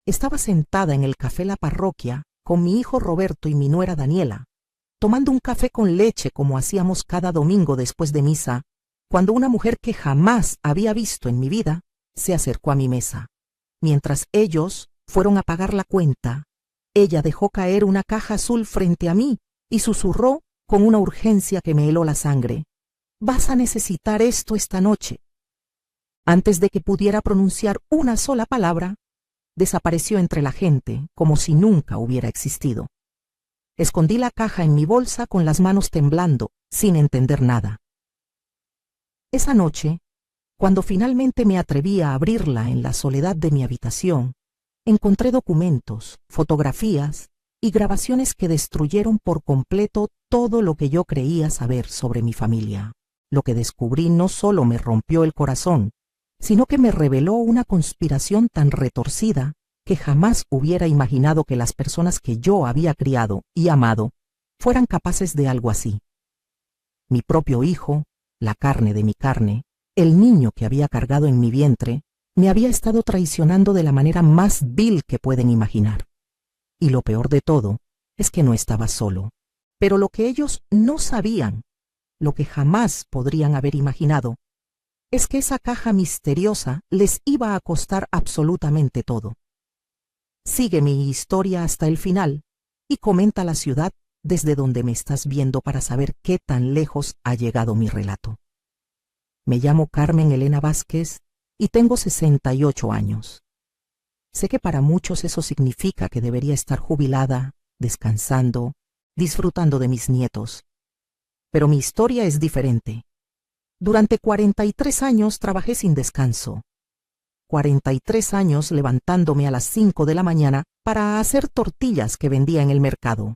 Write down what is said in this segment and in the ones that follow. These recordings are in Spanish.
Estaba sentada en el café La Parroquia con mi hijo Roberto y mi nuera Daniela, tomando un café con leche como hacíamos cada domingo después de misa, cuando una mujer que jamás había visto en mi vida se acercó a mi mesa. Mientras ellos fueron a pagar la cuenta, ella dejó caer una caja azul frente a mí y susurró con una urgencia que me heló la sangre: «Vas a necesitar esto esta noche». Antes de que pudiera pronunciar una sola palabra, desapareció entre la gente como si nunca hubiera existido. Escondí la caja en mi bolsa con las manos temblando, sin entender nada. Esa noche, cuando finalmente me atreví a abrirla en la soledad de mi habitación, encontré documentos, fotografías y grabaciones que destruyeron por completo todo lo que yo creía saber sobre mi familia. Lo que descubrí no solo me rompió el corazón, sino que me reveló una conspiración tan retorcida que jamás hubiera imaginado que las personas que yo había criado y amado fueran capaces de algo así. Mi propio hijo, la carne de mi carne, el niño que había cargado en mi vientre, me había estado traicionando de la manera más vil que pueden imaginar. Y lo peor de todo es que no estaba solo. Pero lo que ellos no sabían, lo que jamás podrían haber imaginado, es que esa caja misteriosa les iba a costar absolutamente todo. Sigue mi historia hasta el final y comenta la ciudad desde donde me estás viendo para saber qué tan lejos ha llegado mi relato. Me llamo Carmen Elena Vázquez y tengo 68 años. Sé que para muchos eso significa que debería estar jubilada, descansando, disfrutando de mis nietos. Pero mi historia es diferente. Durante 43 años trabajé sin descanso. 43 años levantándome a las 5 de la mañana para hacer tortillas que vendía en el mercado,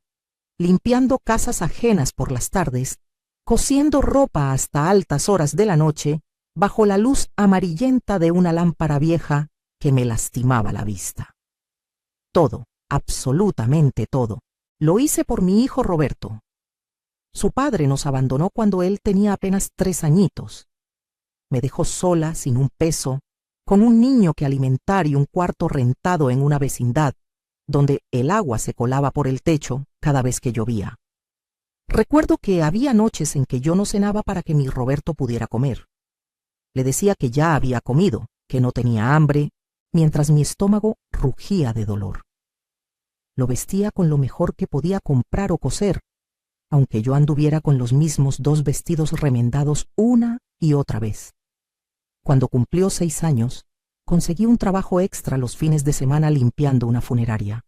limpiando casas ajenas por las tardes, cosiendo ropa hasta altas horas de la noche, bajo la luz amarillenta de una lámpara vieja que me lastimaba la vista. Todo, absolutamente todo, lo hice por mi hijo Roberto. Su padre nos abandonó cuando él tenía apenas 3 añitos. Me dejó sola, sin un peso, con un niño que alimentar y un cuarto rentado en una vecindad, donde el agua se colaba por el techo cada vez que llovía. Recuerdo que había noches en que yo no cenaba para que mi Roberto pudiera comer. Le decía que ya había comido, que no tenía hambre, mientras mi estómago rugía de dolor. Lo vestía con lo mejor que podía comprar o coser, aunque yo anduviera con los mismos 2 vestidos remendados una y otra vez. Cuando cumplió 6 años, conseguí un trabajo extra los fines de semana limpiando una funeraria.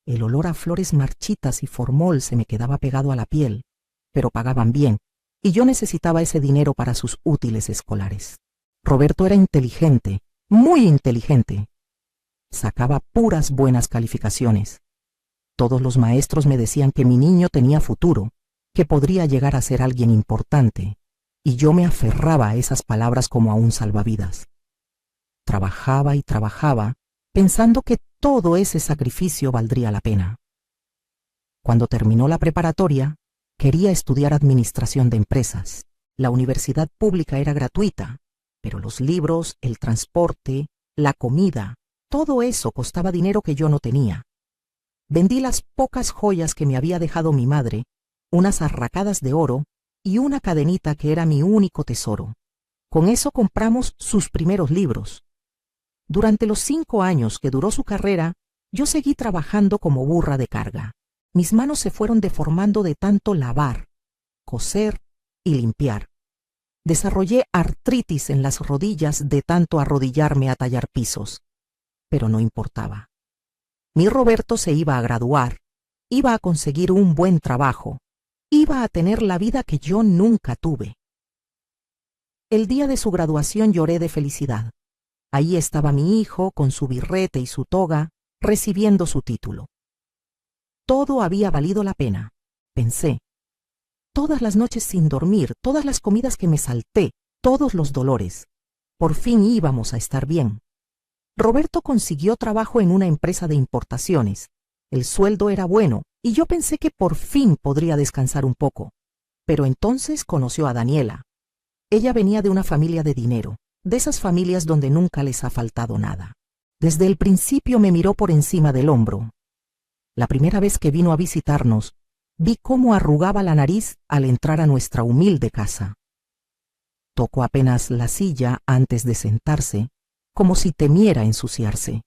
El olor a flores marchitas y formol se me quedaba pegado a la piel, pero pagaban bien, y yo necesitaba ese dinero para sus útiles escolares. Roberto era inteligente, muy inteligente. Sacaba puras buenas calificaciones. Todos los maestros me decían que mi niño tenía futuro, que podría llegar a ser alguien importante, y yo me aferraba a esas palabras como a un salvavidas. Trabajaba y trabajaba, pensando que todo ese sacrificio valdría la pena. Cuando terminó la preparatoria, quería estudiar administración de empresas. La universidad pública era gratuita, pero los libros, el transporte, la comida, todo eso costaba dinero que yo no tenía. Vendí las pocas joyas que me había dejado mi madre, unas arracadas de oro y una cadenita que era mi único tesoro. Con eso compramos sus primeros libros. Durante los 5 años que duró su carrera, yo seguí trabajando como burra de carga. Mis manos se fueron deformando de tanto lavar, coser y limpiar. Desarrollé artritis en las rodillas de tanto arrodillarme a tallar pisos. Pero no importaba. Mi Roberto se iba a graduar, iba a conseguir un buen trabajo, iba a tener la vida que yo nunca tuve. El día de su graduación lloré de felicidad. Ahí estaba mi hijo con su birrete y su toga, recibiendo su título. Todo había valido la pena, pensé. Todas las noches sin dormir, todas las comidas que me salté, todos los dolores. Por fin íbamos a estar bien. Roberto consiguió trabajo en una empresa de importaciones. El sueldo era bueno y yo pensé que por fin podría descansar un poco. Pero entonces conoció a Daniela. Ella venía de una familia de dinero, de esas familias donde nunca les ha faltado nada. Desde el principio me miró por encima del hombro. La primera vez que vino a visitarnos, vi cómo arrugaba la nariz al entrar a nuestra humilde casa. Tocó apenas la silla antes de sentarse, como si temiera ensuciarse.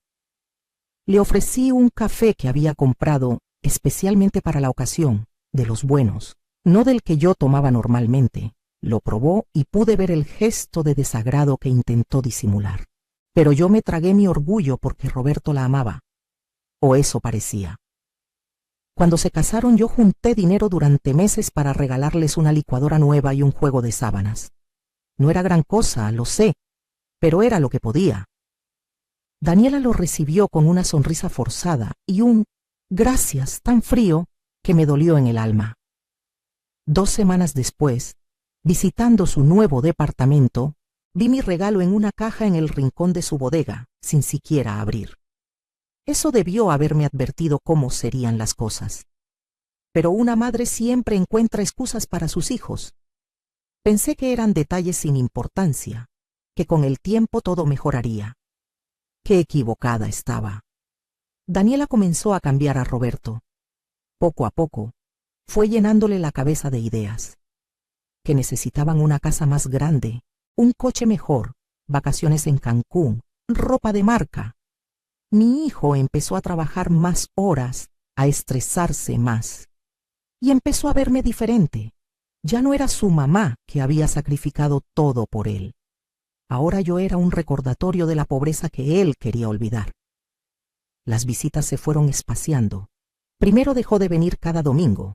Le ofrecí un café que había comprado especialmente para la ocasión, de los buenos, no del que yo tomaba normalmente. Lo probó y pude ver el gesto de desagrado que intentó disimular. Pero yo me tragué mi orgullo porque Roberto la amaba. O eso parecía. Cuando se casaron yo junté dinero durante meses para regalarles una licuadora nueva y un juego de sábanas. No era gran cosa, lo sé, pero era lo que podía. Daniela lo recibió con una sonrisa forzada y un gracias tan frío que me dolió en el alma. 2 semanas después, visitando su nuevo departamento, vi mi regalo en una caja en el rincón de su bodega, sin siquiera abrir. Eso debió haberme advertido cómo serían las cosas. Pero una madre siempre encuentra excusas para sus hijos. Pensé que eran detalles sin importancia, que con el tiempo todo mejoraría. Qué equivocada estaba. Daniela comenzó a cambiar a Roberto. Poco a poco, fue llenándole la cabeza de ideas. Que necesitaban una casa más grande, un coche mejor, vacaciones en Cancún, ropa de marca. Mi hijo empezó a trabajar más horas, a estresarse más. Y empezó a verme diferente. Ya no era su mamá que había sacrificado todo por él. Ahora yo era un recordatorio de la pobreza que él quería olvidar. Las visitas se fueron espaciando. Primero dejó de venir cada domingo,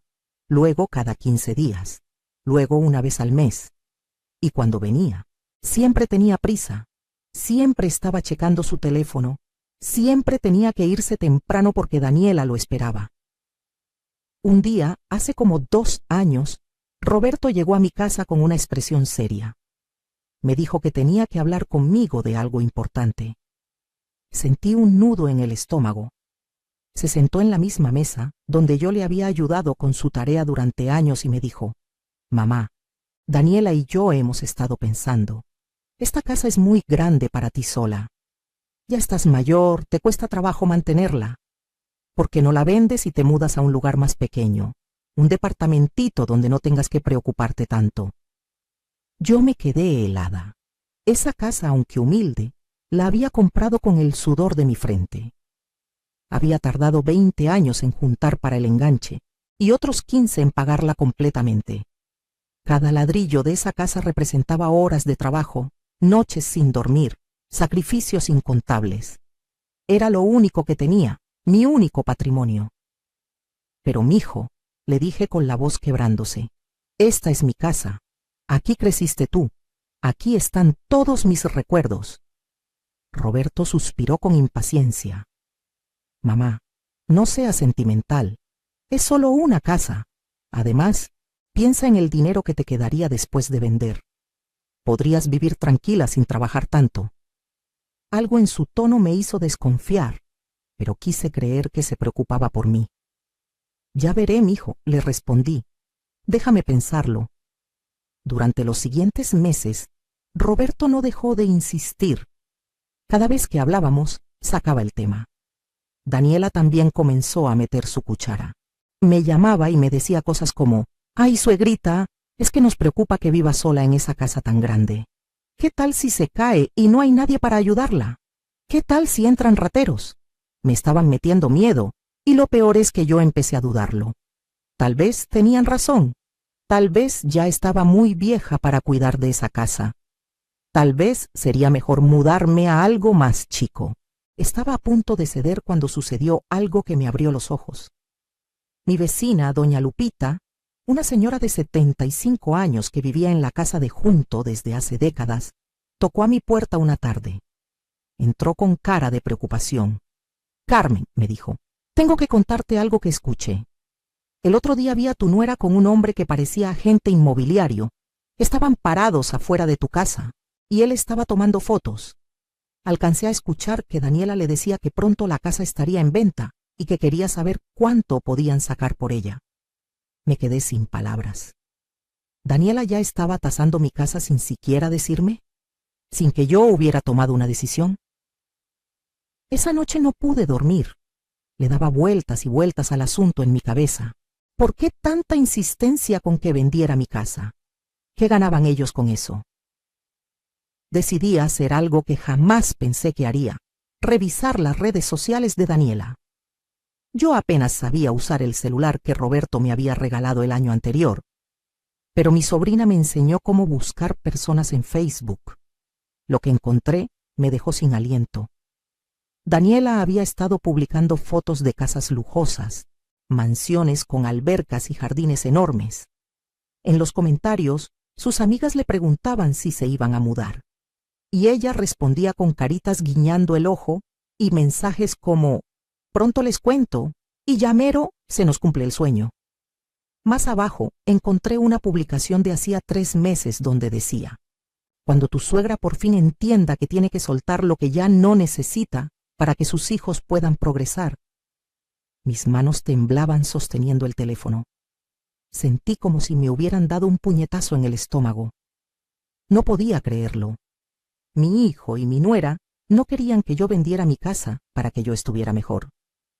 luego cada 15 días, luego una vez al mes. Y cuando venía, siempre tenía prisa, siempre estaba checando su teléfono, siempre tenía que irse temprano porque Daniela lo esperaba. Un día, hace como 2 años, Roberto llegó a mi casa con una expresión seria. Me dijo que tenía que hablar conmigo de algo importante. Sentí un nudo en el estómago. Se sentó en la misma mesa donde yo le había ayudado con su tarea durante años y me dijo: «Mamá, Daniela y yo hemos estado pensando. Esta casa es muy grande para ti sola. Ya estás mayor, te cuesta trabajo mantenerla. ¿Por qué no la vendes y te mudas a un lugar más pequeño? Un departamentito donde no tengas que preocuparte tanto». Yo me quedé helada. Esa casa, aunque humilde, la había comprado con el sudor de mi frente. Había tardado 20 años en juntar para el enganche y otros 15 en pagarla completamente. Cada ladrillo de esa casa representaba horas de trabajo, noches sin dormir, sacrificios incontables. Era lo único que tenía, mi único patrimonio. «Pero mijo», le dije con la voz quebrándose, «esta es mi casa. Aquí creciste tú. Aquí están todos mis recuerdos». Roberto suspiró con impaciencia. «Mamá, no seas sentimental. Es solo una casa. Además, piensa en el dinero que te quedaría después de vender. Podrías vivir tranquila sin trabajar tanto». Algo en su tono me hizo desconfiar, pero quise creer que se preocupaba por mí. «Ya veré, mijo», le respondí. «Déjame pensarlo». Durante los siguientes meses, Roberto no dejó de insistir. Cada vez que hablábamos, sacaba el tema. Daniela también comenzó a meter su cuchara. Me llamaba y me decía cosas como: «Ay, suegrita, es que nos preocupa que viva sola en esa casa tan grande. ¿Qué tal si se cae y no hay nadie para ayudarla? ¿Qué tal si entran rateros?» Me estaban metiendo miedo, y lo peor es que yo empecé a dudarlo. Tal vez tenían razón. Tal vez ya estaba muy vieja para cuidar de esa casa. Tal vez sería mejor mudarme a algo más chico. Estaba a punto de ceder cuando sucedió algo que me abrió los ojos. Mi vecina, doña Lupita, una señora de 75 años que vivía en la casa de junto desde hace décadas, tocó a mi puerta una tarde. Entró con cara de preocupación. «Carmen», me dijo, «tengo que contarte algo que escuché. El otro día vi a tu nuera con un hombre que parecía agente inmobiliario. Estaban parados afuera de tu casa, y él estaba tomando fotos. Alcancé a escuchar que Daniela le decía que pronto la casa estaría en venta y que quería saber cuánto podían sacar por ella». Me quedé sin palabras. ¿Daniela ya estaba tasando mi casa sin siquiera decirme? ¿Sin que yo hubiera tomado una decisión? Esa noche no pude dormir. Le daba vueltas y vueltas al asunto en mi cabeza. ¿Por qué tanta insistencia con que vendiera mi casa? ¿Qué ganaban ellos con eso? Decidí hacer algo que jamás pensé que haría: revisar las redes sociales de Daniela. Yo apenas sabía usar el celular que Roberto me había regalado el año anterior, pero mi sobrina me enseñó cómo buscar personas en Facebook. Lo que encontré me dejó sin aliento. Daniela había estado publicando fotos de casas lujosas, mansiones con albercas y jardines enormes. En los comentarios, sus amigas le preguntaban si se iban a mudar, y ella respondía con caritas guiñando el ojo y mensajes como: pronto les cuento, y ya mero se nos cumple el sueño. Más abajo encontré una publicación de hacía 3 meses donde decía: cuando tu suegra por fin entienda que tiene que soltar lo que ya no necesita para que sus hijos puedan progresar. Mis manos temblaban sosteniendo el teléfono. Sentí como si me hubieran dado un puñetazo en el estómago. No podía creerlo. Mi hijo y mi nuera no querían que yo vendiera mi casa para que yo estuviera mejor.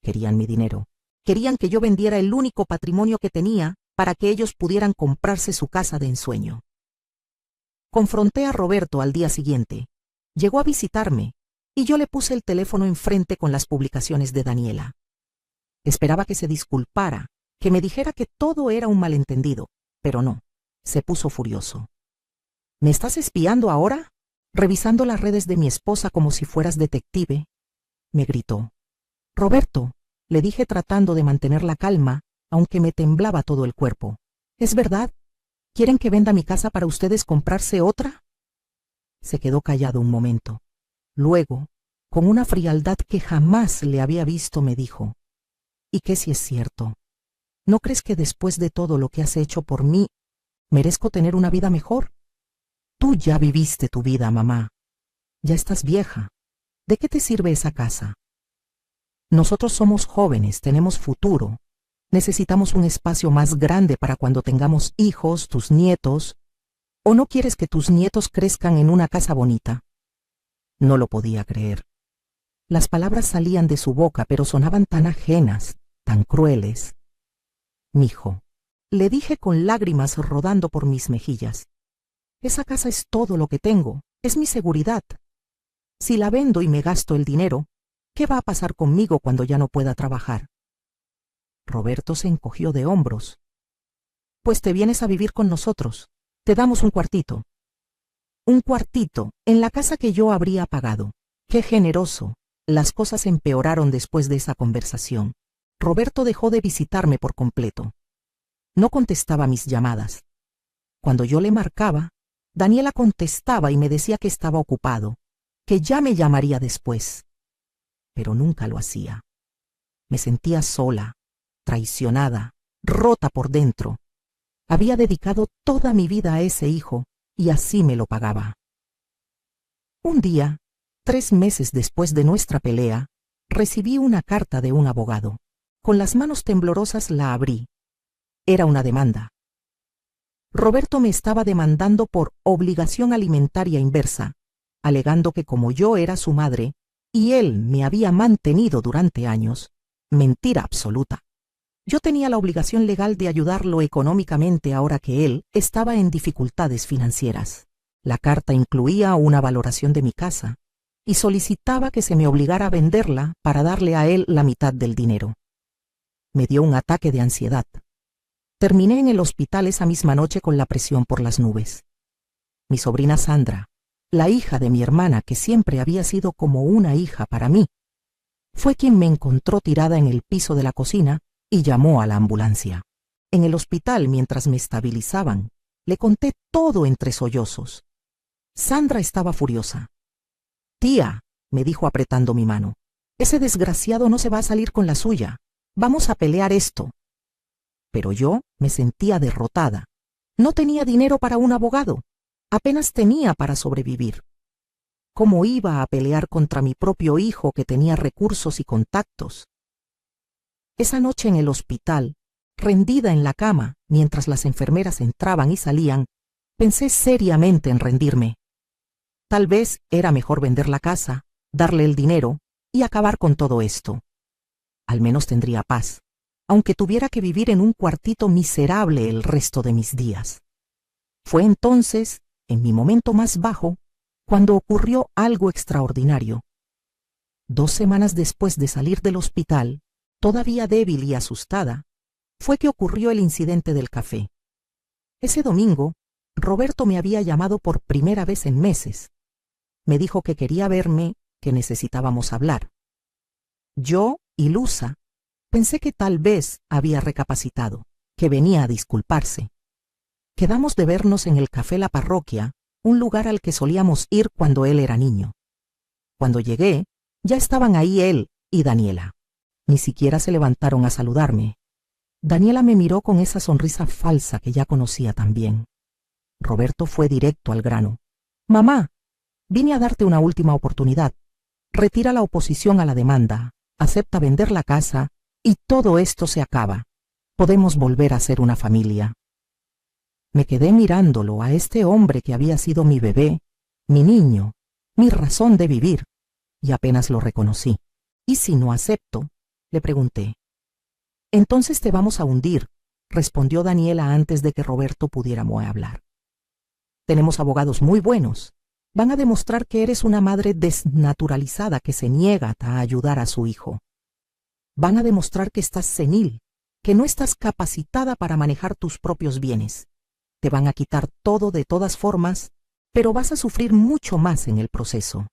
Querían mi dinero. Querían que yo vendiera el único patrimonio que tenía para que ellos pudieran comprarse su casa de ensueño. Confronté a Roberto al día siguiente. Llegó a visitarme y yo le puse el teléfono enfrente con las publicaciones de Daniela. Esperaba que se disculpara, que me dijera que todo era un malentendido, pero no, se puso furioso. ¿Me estás espiando ahora? ¿Revisando las redes de mi esposa como si fueras detective? Me gritó. Roberto, le dije tratando de mantener la calma, aunque me temblaba todo el cuerpo. ¿Es verdad? ¿Quieren que venda mi casa para ustedes comprarse otra? Se quedó callado un momento. Luego, con una frialdad que jamás le había visto, me dijo: ¿y qué si es cierto? ¿No crees que después de todo lo que has hecho por mí, merezco tener una vida mejor? Tú ya viviste tu vida, mamá. Ya estás vieja. ¿De qué te sirve esa casa? Nosotros somos jóvenes, tenemos futuro. Necesitamos un espacio más grande para cuando tengamos hijos, tus nietos. ¿O no quieres que tus nietos crezcan en una casa bonita? No lo podía creer. Las palabras salían de su boca, pero sonaban tan ajenas, tan crueles. Mijo, le dije con lágrimas rodando por mis mejillas. Esa casa es todo lo que tengo, es mi seguridad. Si la vendo y me gasto el dinero, ¿qué va a pasar conmigo cuando ya no pueda trabajar? Roberto se encogió de hombros. Pues te vienes a vivir con nosotros. Te damos un cuartito. Un cuartito en la casa que yo habría pagado. ¡Qué generoso! Las cosas empeoraron después de esa conversación. Roberto dejó de visitarme por completo. No contestaba mis llamadas. Cuando yo le marcaba, Daniela contestaba y me decía que estaba ocupado, que ya me llamaría después. Pero nunca lo hacía. Me sentía sola, traicionada, rota por dentro. Había dedicado toda mi vida a ese hijo y así me lo pagaba. Un día, 3 meses después de nuestra pelea, recibí una carta de un abogado. Con las manos temblorosas la abrí. Era una demanda. Roberto me estaba demandando por obligación alimentaria inversa, alegando que como yo era su madre y él me había mantenido durante años, mentira absoluta. Yo tenía la obligación legal de ayudarlo económicamente ahora que él estaba en dificultades financieras. La carta incluía una valoración de mi casa y solicitaba que se me obligara a venderla para darle a él la mitad del dinero. Me dio un ataque de ansiedad. Terminé en el hospital esa misma noche con la presión por las nubes. Mi sobrina Sandra, la hija de mi hermana, que siempre había sido como una hija para mí, fue quien me encontró tirada en el piso de la cocina y llamó a la ambulancia. En el hospital, mientras me estabilizaban, le conté todo entre sollozos. Sandra estaba furiosa. «Tía», me dijo apretando mi mano, «ese desgraciado no se va a salir con la suya. Vamos a pelear esto». Pero yo me sentía derrotada. No tenía dinero para un abogado. Apenas tenía para sobrevivir. ¿Cómo iba a pelear contra mi propio hijo que tenía recursos y contactos? Esa noche en el hospital, rendida en la cama, mientras las enfermeras entraban y salían, pensé seriamente en rendirme. Tal vez era mejor vender la casa, darle el dinero y acabar con todo esto. Al menos tendría paz, aunque tuviera que vivir en un cuartito miserable el resto de mis días. Fue entonces, en mi momento más bajo, cuando ocurrió algo extraordinario. 2 semanas después de salir del hospital, todavía débil y asustada, fue que ocurrió el incidente del café. Ese domingo, Roberto me había llamado por primera vez en meses. Me dijo que quería verme, que necesitábamos hablar. Yo, ilusa, pensé que tal vez había recapacitado, que venía a disculparse. Quedamos de vernos en el Café La Parroquia, un lugar al que solíamos ir cuando él era niño. Cuando llegué, ya estaban ahí él y Daniela. Ni siquiera se levantaron a saludarme. Daniela me miró con esa sonrisa falsa que ya conocía tan bien. Roberto fue directo al grano. «Mamá, vine a darte una última oportunidad. Retira la oposición a la demanda, acepta vender la casa y todo esto se acaba. Podemos volver a ser una familia». Me quedé mirándolo a este hombre que había sido mi bebé, mi niño, mi razón de vivir, y apenas lo reconocí. «¿Y si no acepto?», le pregunté. «Entonces te vamos a hundir», respondió Daniela antes de que Roberto pudiera hablar. «Tenemos abogados muy buenos. Van a demostrar que eres una madre desnaturalizada que se niega a ayudar a su hijo. Van a demostrar que estás senil, que no estás capacitada para manejar tus propios bienes. Te van a quitar todo de todas formas, pero vas a sufrir mucho más en el proceso».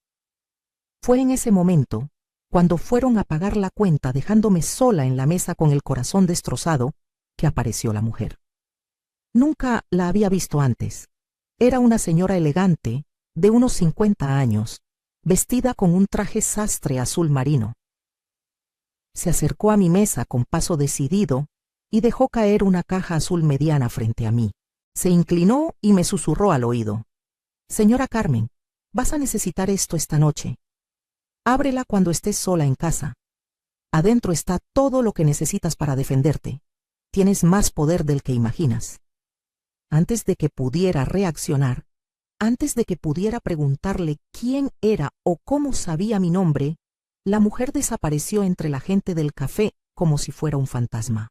Fue en ese momento, cuando fueron a pagar la cuenta dejándome sola en la mesa con el corazón destrozado, que apareció la mujer. Nunca la había visto antes. Era una señora elegante, de unos 50 años, vestida con un traje sastre azul marino. Se acercó a mi mesa con paso decidido y dejó caer una caja azul mediana frente a mí. Se inclinó y me susurró al oído: «Señora Carmen, vas a necesitar esto esta noche. Ábrela cuando estés sola en casa. Adentro está todo lo que necesitas para defenderte. Tienes más poder del que imaginas». Antes de que pudiera reaccionar, antes de que pudiera preguntarle quién era o cómo sabía mi nombre, la mujer desapareció entre la gente del café como si fuera un fantasma.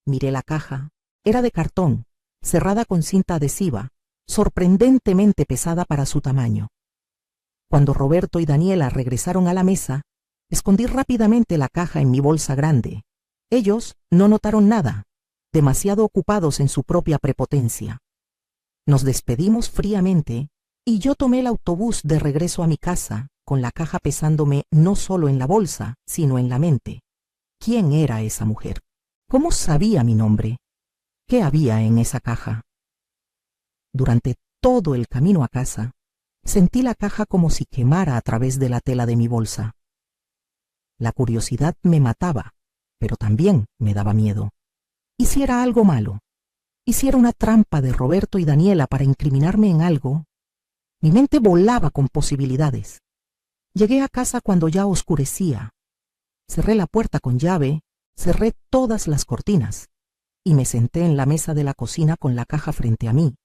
Miré la caja. Era de cartón, cerrada con cinta adhesiva, sorprendentemente pesada para su tamaño. Cuando Roberto y Daniela regresaron a la mesa, escondí rápidamente la caja en mi bolsa grande. Ellos no notaron nada, demasiado ocupados en su propia prepotencia. Nos despedimos fríamente y yo tomé el autobús de regreso a mi casa, con la caja pesándome no solo en la bolsa, sino en la mente. ¿Quién era esa mujer? ¿Cómo sabía mi nombre? ¿Qué había en esa caja? Durante todo el camino a casa, sentí la caja como si quemara a través de la tela de mi bolsa. La curiosidad me mataba, pero también me daba miedo. ¿Y si era algo malo? ¿Y si era una trampa de Roberto y Daniela para incriminarme en algo? Mi mente volaba con posibilidades. Llegué a casa cuando ya oscurecía. Cerré la puerta con llave, cerré todas las cortinas y me senté en la mesa de la cocina con la caja frente a mí.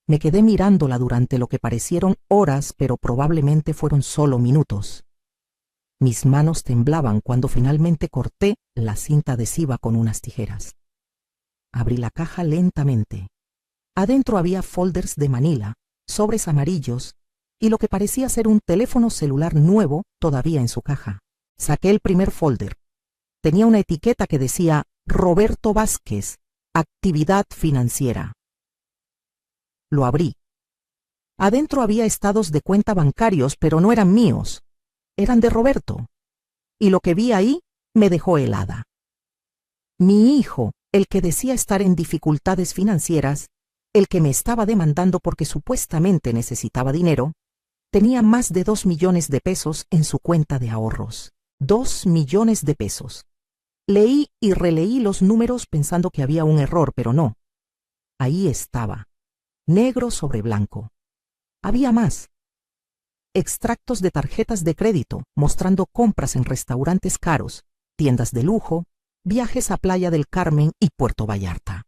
Me quedé mirándola durante lo que parecieron horas, pero probablemente fueron solo minutos. Mis manos temblaban cuando finalmente corté la cinta adhesiva con unas tijeras. Abrí la caja lentamente. Adentro había folders de manila, sobres amarillos y lo que parecía ser un teléfono celular nuevo todavía en su caja. Saqué el primer folder. Tenía una etiqueta que decía Roberto Vázquez, actividad financiera. Lo abrí. Adentro había estados de cuenta bancarios, pero no eran míos. Eran de Roberto. Y lo que vi ahí me dejó helada. Mi hijo, el que decía estar en dificultades financieras, el que me estaba demandando porque supuestamente necesitaba dinero, tenía más de 2 millones de pesos en su cuenta de ahorros. 2 millones de pesos. Leí y releí los números pensando que había un error, pero no. Ahí estaba, negro sobre blanco. Había más. Extractos de tarjetas de crédito mostrando compras en restaurantes caros, tiendas de lujo, viajes a Playa del Carmen y Puerto Vallarta.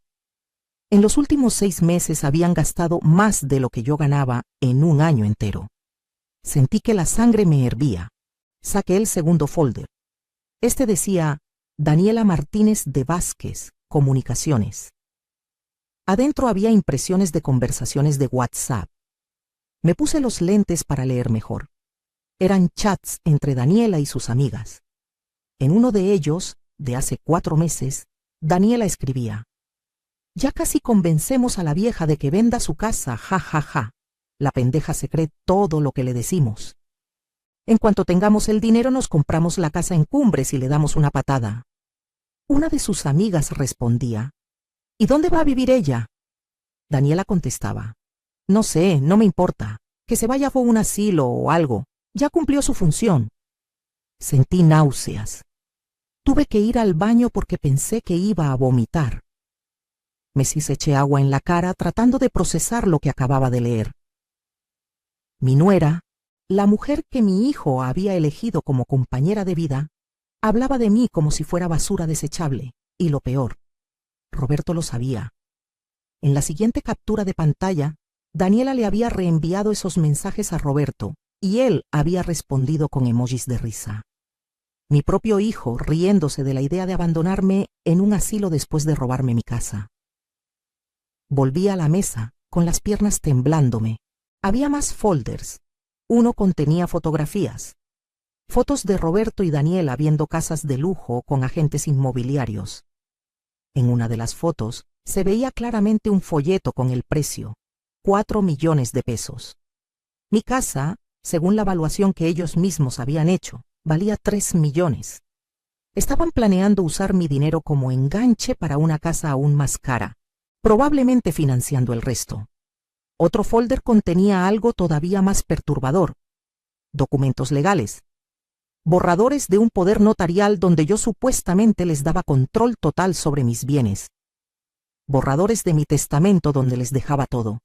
En los últimos 6 meses habían gastado más de lo que yo ganaba en un año entero. Sentí que la sangre me hervía. Saqué el segundo folder. Este decía Daniela Martínez de Vázquez, Comunicaciones. Adentro había impresiones de conversaciones de WhatsApp. Me puse los lentes para leer mejor. Eran chats entre Daniela y sus amigas. En uno de ellos, de hace 4 meses, Daniela escribía: ya casi convencemos a la vieja de que venda su casa, ja, ja, ja. La pendeja se cree todo lo que le decimos. En cuanto tengamos el dinero nos compramos la casa en Cumbres y le damos una patada. Una de sus amigas respondía: ¿y dónde va a vivir ella? Daniela contestaba: no sé, no me importa. Que se vaya a un asilo o algo. Ya cumplió su función. Sentí náuseas. Tuve que ir al baño porque pensé que iba a vomitar. Me eché agua en la cara tratando de procesar lo que acababa de leer. Mi nuera, la mujer que mi hijo había elegido como compañera de vida, hablaba de mí como si fuera basura desechable, y lo peor, Roberto lo sabía. En la siguiente captura de pantalla, Daniela le había reenviado esos mensajes a Roberto, y él había respondido con emojis de risa. Mi propio hijo riéndose de la idea de abandonarme en un asilo después de robarme mi casa. Volví a la mesa, con las piernas temblándome. Había más folders. Uno contenía fotografías. Fotos de Roberto y Daniela viendo casas de lujo con agentes inmobiliarios. En una de las fotos se veía claramente un folleto con el precio: 4 millones de pesos. Mi casa, según la evaluación que ellos mismos habían hecho, valía 3 millones. Estaban planeando usar mi dinero como enganche para una casa aún más cara, probablemente financiando el resto. Otro folder contenía algo todavía más perturbador: documentos legales, borradores de un poder notarial donde yo supuestamente les daba control total sobre mis bienes, borradores de mi testamento donde les dejaba todo.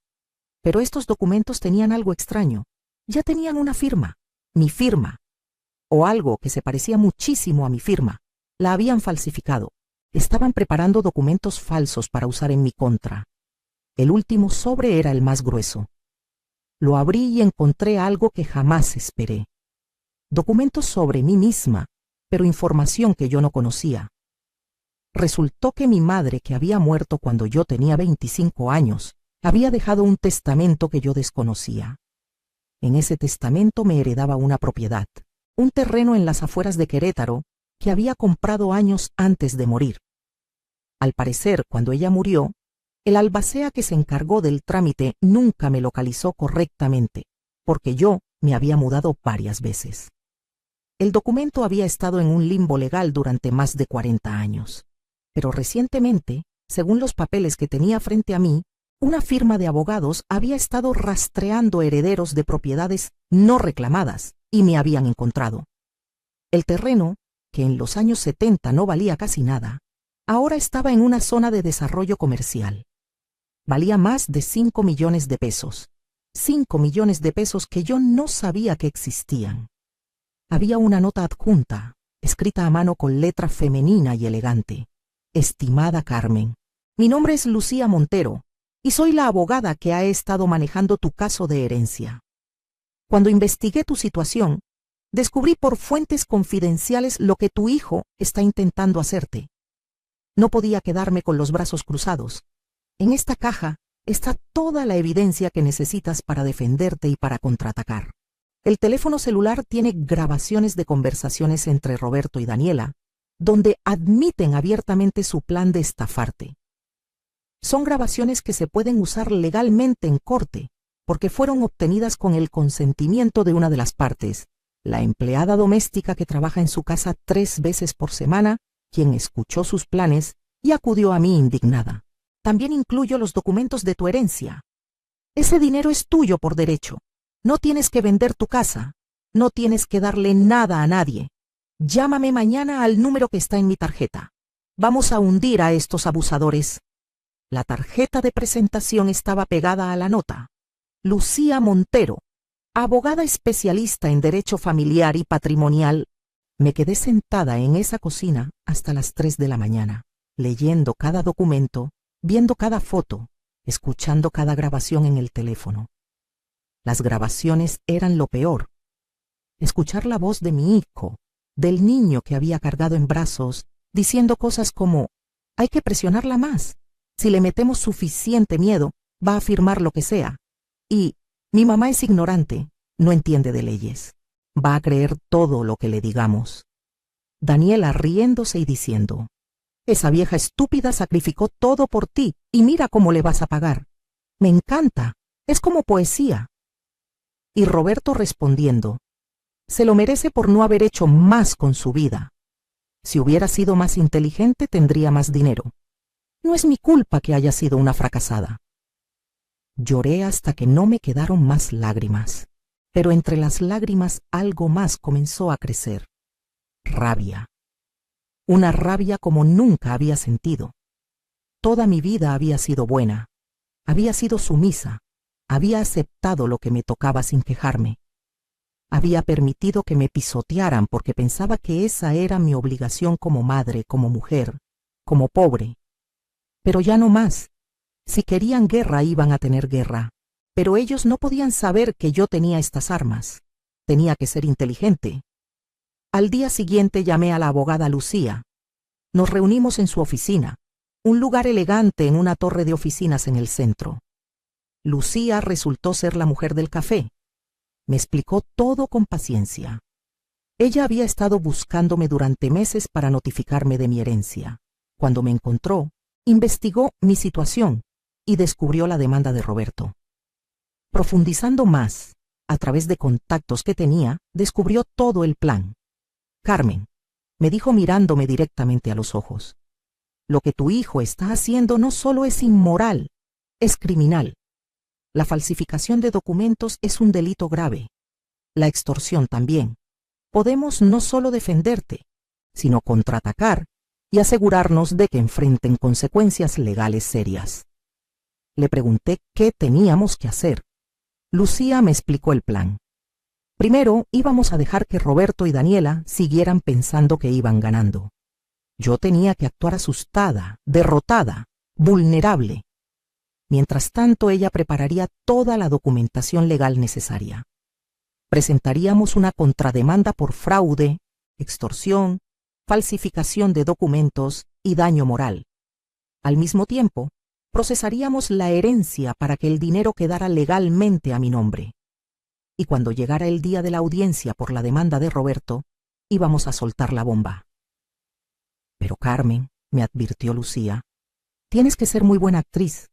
Pero estos documentos tenían algo extraño. Ya tenían una firma, mi firma, o algo que se parecía muchísimo a mi firma. La habían falsificado. Estaban preparando documentos falsos para usar en mi contra. El último sobre era el más grueso. Lo abrí y encontré algo que jamás esperé. Documentos sobre mí misma, pero información que yo no conocía. Resultó que mi madre, que había muerto cuando yo tenía 25 años, había dejado un testamento que yo desconocía. En ese testamento me heredaba una propiedad, un terreno en las afueras de Querétaro, que había comprado años antes de morir. Al parecer, cuando ella murió, el albacea que se encargó del trámite nunca me localizó correctamente, porque yo me había mudado varias veces. El documento había estado en un limbo legal durante más de 40 años, pero recientemente, según los papeles que tenía frente a mí, una firma de abogados había estado rastreando herederos de propiedades no reclamadas y me habían encontrado. El terreno, que en los años 70 no valía casi nada, ahora estaba en una zona de desarrollo comercial. Valía más de 5 millones de pesos. 5 millones de pesos que yo no sabía que existían. Había una nota adjunta, escrita a mano con letra femenina y elegante. Estimada Carmen, mi nombre es Lucía Montero y soy la abogada que ha estado manejando tu caso de herencia. Cuando investigué tu situación, descubrí por fuentes confidenciales lo que tu hijo está intentando hacerte. No podía quedarme con los brazos cruzados. En esta caja está toda la evidencia que necesitas para defenderte y para contraatacar. El teléfono celular tiene grabaciones de conversaciones entre Roberto y Daniela, donde admiten abiertamente su plan de estafarte. Son grabaciones que se pueden usar legalmente en corte, porque fueron obtenidas con el consentimiento de una de las partes, la empleada doméstica que trabaja en su casa 3 veces por semana, quien escuchó sus planes y acudió a mí indignada. También incluyo los documentos de tu herencia. Ese dinero es tuyo por derecho. No tienes que vender tu casa. No tienes que darle nada a nadie. Llámame mañana al número que está en mi tarjeta. Vamos a hundir a estos abusadores. La tarjeta de presentación estaba pegada a la nota. Lucía Montero, abogada especialista en derecho familiar y patrimonial. Me quedé sentada en esa cocina hasta las 3 de la mañana, leyendo cada documento, viendo cada foto, escuchando cada grabación en el teléfono. Las grabaciones eran lo peor. escuchar la voz de mi hijo, del niño que había cargado en brazos, diciendo cosas como, hay que presionarla más. Si le metemos suficiente miedo, va a afirmar lo que sea. Y, mi mamá es ignorante, no entiende de leyes. Va a creer todo lo que le digamos. Daniela riéndose y diciendo, esa vieja estúpida sacrificó todo por ti y mira cómo le vas a pagar. Me encanta, es como poesía. Y Roberto respondiendo, se lo merece por no haber hecho más con su vida. Si hubiera sido más inteligente, tendría más dinero. No es mi culpa que haya sido una fracasada. Lloré hasta que no me quedaron más lágrimas, pero entre las lágrimas algo más comenzó a crecer. Rabia. Una rabia como nunca había sentido. Toda mi vida había sido buena, había sido sumisa, había aceptado lo que me tocaba sin quejarme. Había permitido que me pisotearan porque pensaba que esa era mi obligación como madre, como mujer, como pobre. Pero ya no más. Si querían guerra, iban a tener guerra. Pero ellos no podían saber que yo tenía estas armas. Tenía que ser inteligente. Al día siguiente llamé a la abogada Lucía. Nos reunimos en su oficina, un lugar elegante en una torre de oficinas en el centro. Lucía resultó ser la mujer del café. Me explicó todo con paciencia. Ella había estado buscándome durante meses para notificarme de mi herencia. Cuando me encontró, investigó mi situación y descubrió la demanda de Roberto. Profundizando más, a través de contactos que tenía, descubrió todo el plan. Carmen, me dijo mirándome directamente a los ojos, lo que tu hijo está haciendo no solo es inmoral, es criminal. La falsificación de documentos es un delito grave. La extorsión también. Podemos no solo defenderte, sino contraatacar y asegurarnos de que enfrenten consecuencias legales serias. Le pregunté qué teníamos que hacer. Lucía me explicó el plan. Primero, íbamos a dejar que Roberto y Daniela siguieran pensando que iban ganando. Yo tenía que actuar asustada, derrotada, vulnerable. Mientras tanto, ella prepararía toda la documentación legal necesaria. Presentaríamos una contrademanda por fraude, extorsión, falsificación de documentos y daño moral. Al mismo tiempo, procesaríamos la herencia para que el dinero quedara legalmente a mi nombre. Y cuando llegara el día de la audiencia por la demanda de Roberto, íbamos a soltar la bomba. Pero Carmen, me advirtió Lucía, tienes que ser muy buena actriz.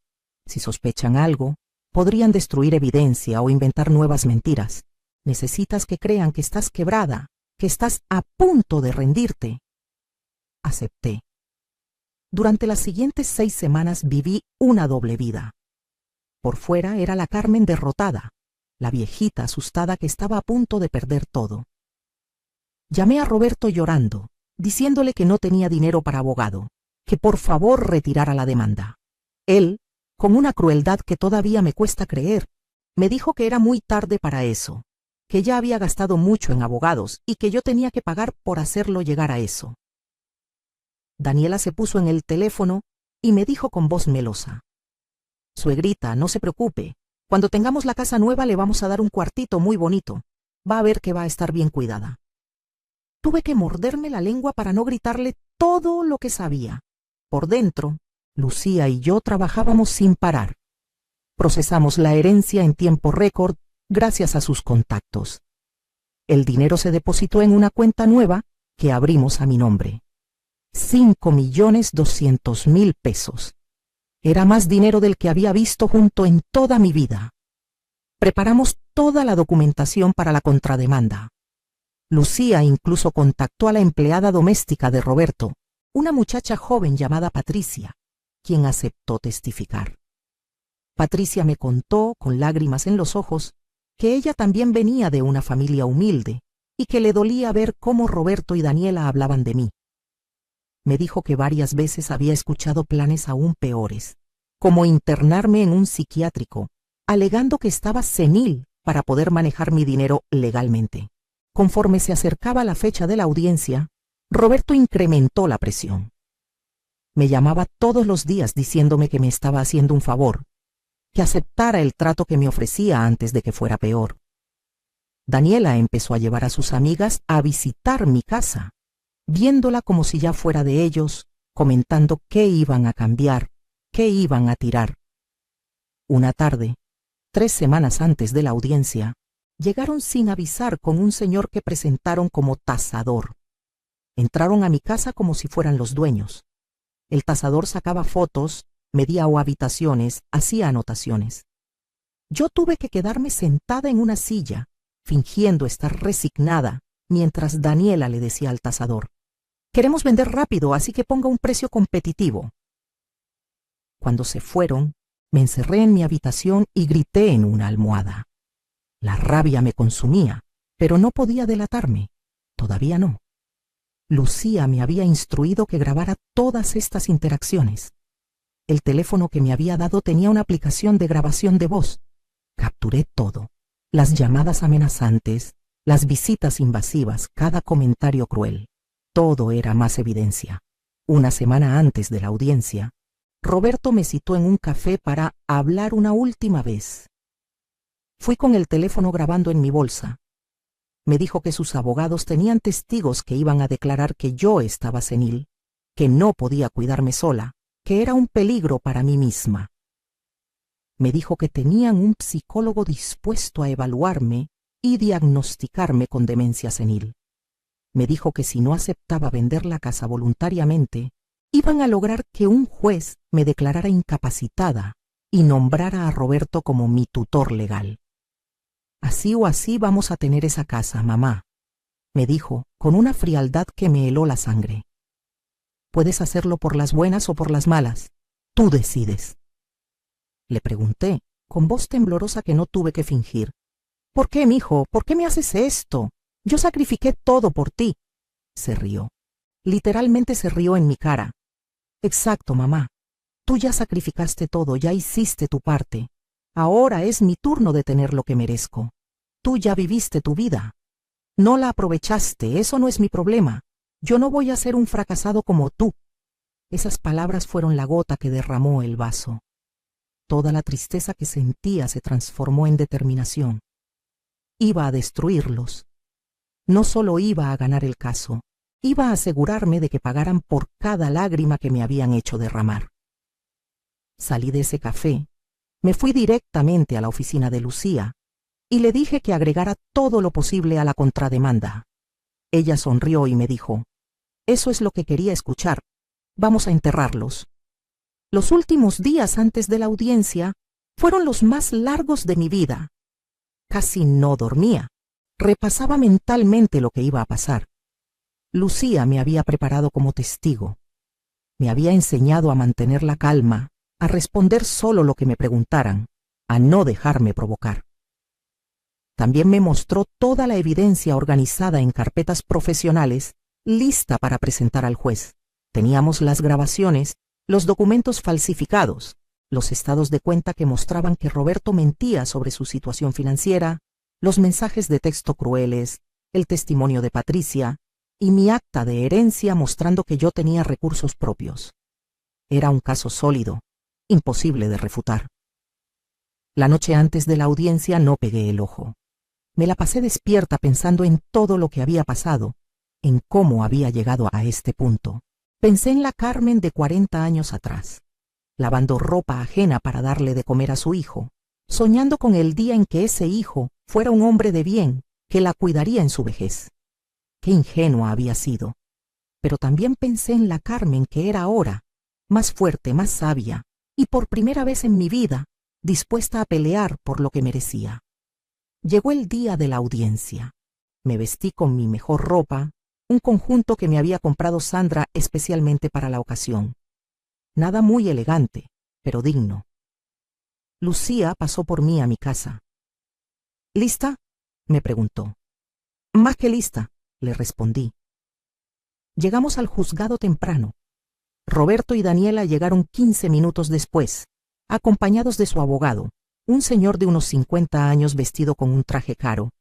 Si sospechan algo, podrían destruir evidencia o inventar nuevas mentiras. Necesitas que crean que estás quebrada, que estás a punto de rendirte. Acepté. Durante las siguientes 6 semanas viví una doble vida. Por fuera era la Carmen derrotada, la viejita asustada que estaba a punto de perder todo. Llamé a Roberto llorando, diciéndole que no tenía dinero para abogado, que por favor retirara la demanda. Él, con una crueldad que todavía me cuesta creer, me dijo que era muy tarde para eso, que ya había gastado mucho en abogados y que yo tenía que pagar por hacerlo llegar a eso. Daniela se puso en el teléfono y me dijo con voz melosa, suegrita, no se preocupe, cuando tengamos la casa nueva le vamos a dar un cuartito muy bonito, va a ver que va a estar bien cuidada. Tuve que morderme la lengua para no gritarle todo lo que sabía. Por dentro, Lucía y yo trabajábamos sin parar. Procesamos la herencia en tiempo récord gracias a sus contactos. El dinero se depositó en una cuenta nueva que abrimos a mi nombre. 5.200.000 pesos. Era más dinero del que había visto junto en toda mi vida. Preparamos toda la documentación para la contrademanda. Lucía incluso contactó a la empleada doméstica de Roberto, una muchacha joven llamada Patricia, quien aceptó testificar. Patricia me contó, con lágrimas en los ojos, que ella también venía de una familia humilde y que le dolía ver cómo Roberto y Daniela hablaban de mí. Me dijo que varias veces había escuchado planes aún peores, como internarme en un psiquiátrico, alegando que estaba senil para poder manejar mi dinero legalmente. Conforme se acercaba la fecha de la audiencia, Roberto incrementó la presión. Me llamaba todos los días diciéndome que me estaba haciendo un favor, que aceptara el trato que me ofrecía antes de que fuera peor. Daniela empezó a llevar a sus amigas a visitar mi casa, viéndola como si ya fuera de ellos, comentando qué iban a cambiar, qué iban a tirar. Una tarde, 3 semanas antes de la audiencia, llegaron sin avisar con un señor que presentaron como tasador. Entraron a mi casa como si fueran los dueños. El tasador sacaba fotos, medía habitaciones, hacía anotaciones. Yo tuve que quedarme sentada en una silla, fingiendo estar resignada, mientras Daniela le decía al tasador: «Queremos vender rápido, así que ponga un precio competitivo». Cuando se fueron, me encerré en mi habitación y grité en una almohada. La rabia me consumía, pero no podía delatarme. Todavía no. Lucía me había instruido que grabara todas estas interacciones. El teléfono que me había dado tenía una aplicación de grabación de voz. Capturé todo: las llamadas amenazantes, las visitas invasivas, cada comentario cruel. Todo era más evidencia. Una semana antes de la audiencia, Roberto me citó en un café para hablar una última vez. Fui con el teléfono grabando en mi bolsa. Me dijo que sus abogados tenían testigos que iban a declarar que yo estaba senil, que no podía cuidarme sola, que era un peligro para mí misma. Me dijo que tenían un psicólogo dispuesto a evaluarme y diagnosticarme con demencia senil. Me dijo que si no aceptaba vender la casa voluntariamente, iban a lograr que un juez me declarara incapacitada y nombrara a Roberto como mi tutor legal. «Así o así vamos a tener esa casa, mamá», me dijo con una frialdad que me heló la sangre. «Puedes hacerlo por las buenas o por las malas. Tú decides». Le pregunté, con voz temblorosa que no tuve que fingir: «¿Por qué, mijo? ¿Por qué me haces esto? Yo sacrifiqué todo por ti». Se rió. Literalmente se rió en mi cara. «Exacto, mamá. Tú ya sacrificaste todo, ya hiciste tu parte. Ahora es mi turno de tener lo que merezco. Tú ya viviste tu vida. No la aprovechaste, eso no es mi problema. Yo no voy a ser un fracasado como tú». Esas palabras fueron la gota que derramó el vaso. Toda la tristeza que sentía se transformó en determinación. Iba a destruirlos. No solo iba a ganar el caso, iba a asegurarme de que pagaran por cada lágrima que me habían hecho derramar. Salí de ese café, me fui directamente a la oficina de Lucía y le dije que agregara todo lo posible a la contrademanda. Ella sonrió y me dijo: «Eso es lo que quería escuchar. Vamos a enterrarlos». Los últimos días antes de la audiencia fueron los más largos de mi vida. Casi no dormía. Repasaba mentalmente lo que iba a pasar. Lucía me había preparado como testigo. Me había enseñado a mantener la calma, a responder solo lo que me preguntaran, a no dejarme provocar. También me mostró toda la evidencia organizada en carpetas profesionales, lista para presentar al juez. Teníamos las grabaciones, los documentos falsificados, los estados de cuenta que mostraban que Roberto mentía sobre su situación financiera, los mensajes de texto crueles, el testimonio de Patricia y mi acta de herencia mostrando que yo tenía recursos propios. Era un caso sólido, imposible de refutar. La noche antes de la audiencia no pegué el ojo. Me la pasé despierta pensando en todo lo que había pasado, en cómo había llegado a este punto. Pensé en la Carmen de 40 años atrás, lavando ropa ajena para darle de comer a su hijo, soñando con el día en que ese hijo fuera un hombre de bien, que la cuidaría en su vejez. Qué ingenua había sido. Pero también pensé en la Carmen que era ahora, más fuerte, más sabia, y por primera vez en mi vida, dispuesta a pelear por lo que merecía. Llegó el día de la audiencia. Me vestí con mi mejor ropa, un conjunto que me había comprado Sandra especialmente para la ocasión. Nada muy elegante, pero digno. Lucía pasó por mí a mi casa. «¿Lista?», me preguntó. «Más que lista», le respondí. Llegamos al juzgado temprano. Roberto y Daniela llegaron 15 minutos después, acompañados de su abogado, un señor de unos 50 años vestido con un traje caro.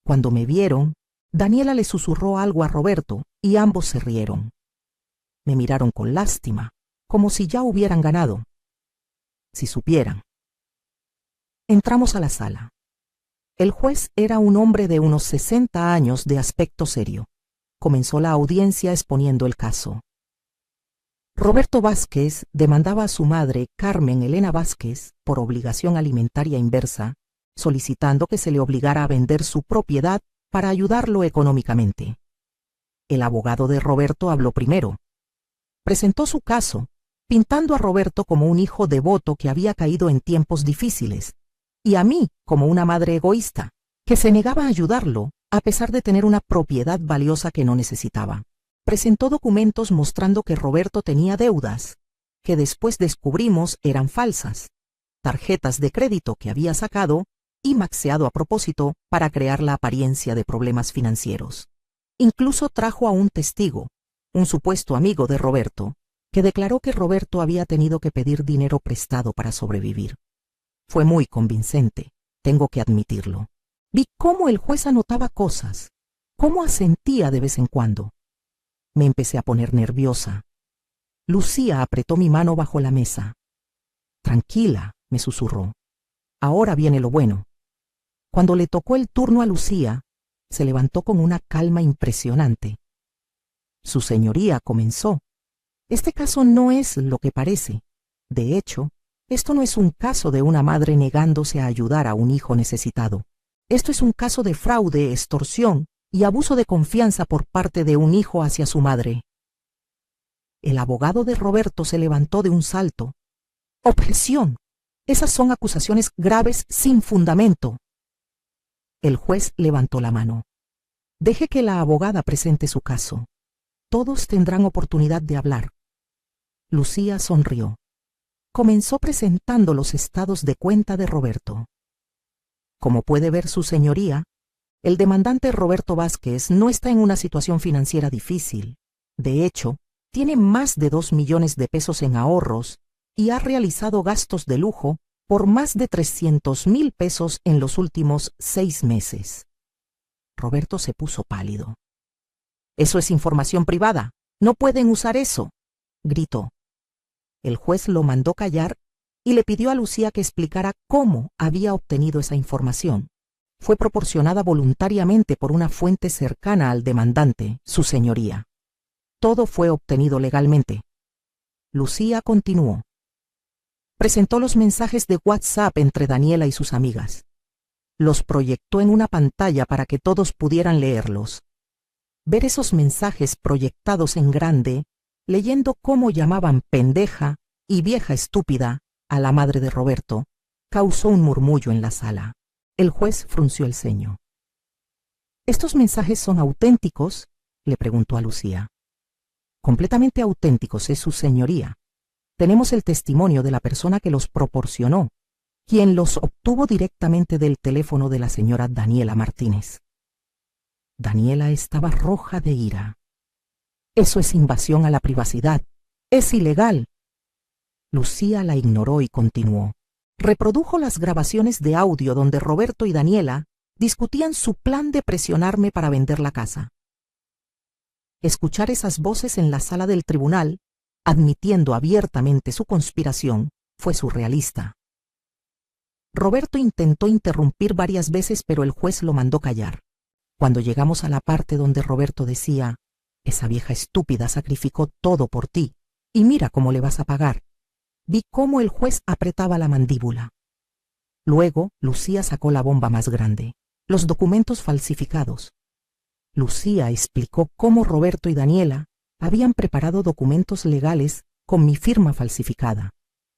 Cuando me vieron, Daniela le susurró algo a Roberto y ambos se rieron. Me miraron con lástima, como si ya hubieran ganado. Si supieran. Entramos a la sala. El juez era un hombre de unos 60 años de aspecto serio. Comenzó la audiencia exponiendo el caso. Roberto Vázquez demandaba a su madre, Carmen Elena Vázquez, por obligación alimentaria inversa, solicitando que se le obligara a vender su propiedad para ayudarlo económicamente. El abogado de Roberto habló primero. Presentó su caso, pintando a Roberto como un hijo devoto que había caído en tiempos difíciles, y a mí como una madre egoísta, que se negaba a ayudarlo a pesar de tener una propiedad valiosa que no necesitaba. Presentó documentos mostrando que Roberto tenía deudas, que después descubrimos eran falsas, tarjetas de crédito que había sacado y maxeado a propósito para crear la apariencia de problemas financieros. Incluso trajo a un testigo, un supuesto amigo de Roberto, que declaró que Roberto había tenido que pedir dinero prestado para sobrevivir. Fue muy convincente, tengo que admitirlo. Vi cómo el juez anotaba cosas, cómo asentía de vez en cuando. Me empecé a poner nerviosa. Lucía apretó mi mano bajo la mesa. Tranquila, me susurró. Ahora viene lo bueno. Cuando le tocó el turno a Lucía, se levantó con una calma impresionante. Su señoría comenzó. Este caso no es lo que parece. De hecho, esto no es un caso de una madre negándose a ayudar a un hijo necesitado. Esto es un caso de fraude, extorsión y abuso de confianza por parte de un hijo hacia su madre. El abogado de Roberto se levantó de un salto. ¡Objeción! Esas son acusaciones graves sin fundamento. El juez levantó la mano. Deje que la abogada presente su caso. Todos tendrán oportunidad de hablar. Lucía sonrió. Comenzó presentando los estados de cuenta de Roberto. Como puede ver su señoría, el demandante Roberto Vázquez no está en una situación financiera difícil. De hecho, tiene más de 2 millones de pesos en ahorros y ha realizado gastos de lujo por más de 300,000 pesos en los últimos 6 meses. Roberto se puso pálido. «Eso es información privada. No pueden usar eso», gritó. El juez lo mandó callar y le pidió a Lucía que explicara cómo había obtenido esa información. Fue proporcionada voluntariamente por una fuente cercana al demandante, su señoría. Todo fue obtenido legalmente. Lucía continuó. Presentó los mensajes de WhatsApp entre Daniela y sus amigas. Los proyectó en una pantalla para que todos pudieran leerlos. Ver esos mensajes proyectados en grande, leyendo cómo llamaban pendeja y vieja estúpida a la madre de Roberto, causó un murmullo en la sala. El juez frunció el ceño. ¿Estos mensajes son auténticos?, le preguntó a Lucía. Completamente auténticos, es su señoría. Tenemos el testimonio de la persona que los proporcionó, quien los obtuvo directamente del teléfono de la señora Daniela Martínez. Daniela estaba roja de ira. Eso es invasión a la privacidad. Es ilegal. Lucía la ignoró y continuó. Reprodujo las grabaciones de audio donde Roberto y Daniela discutían su plan de presionarme para vender la casa. Escuchar esas voces en la sala del tribunal, admitiendo abiertamente su conspiración, fue surrealista. Roberto intentó interrumpir varias veces, pero el juez lo mandó callar. Cuando llegamos a la parte donde Roberto decía: «Esa vieja estúpida sacrificó todo por ti, y mira cómo le vas a pagar», vi cómo el juez apretaba la mandíbula. Luego, Lucía sacó la bomba más grande, los documentos falsificados. Lucía explicó cómo Roberto y Daniela habían preparado documentos legales con mi firma falsificada,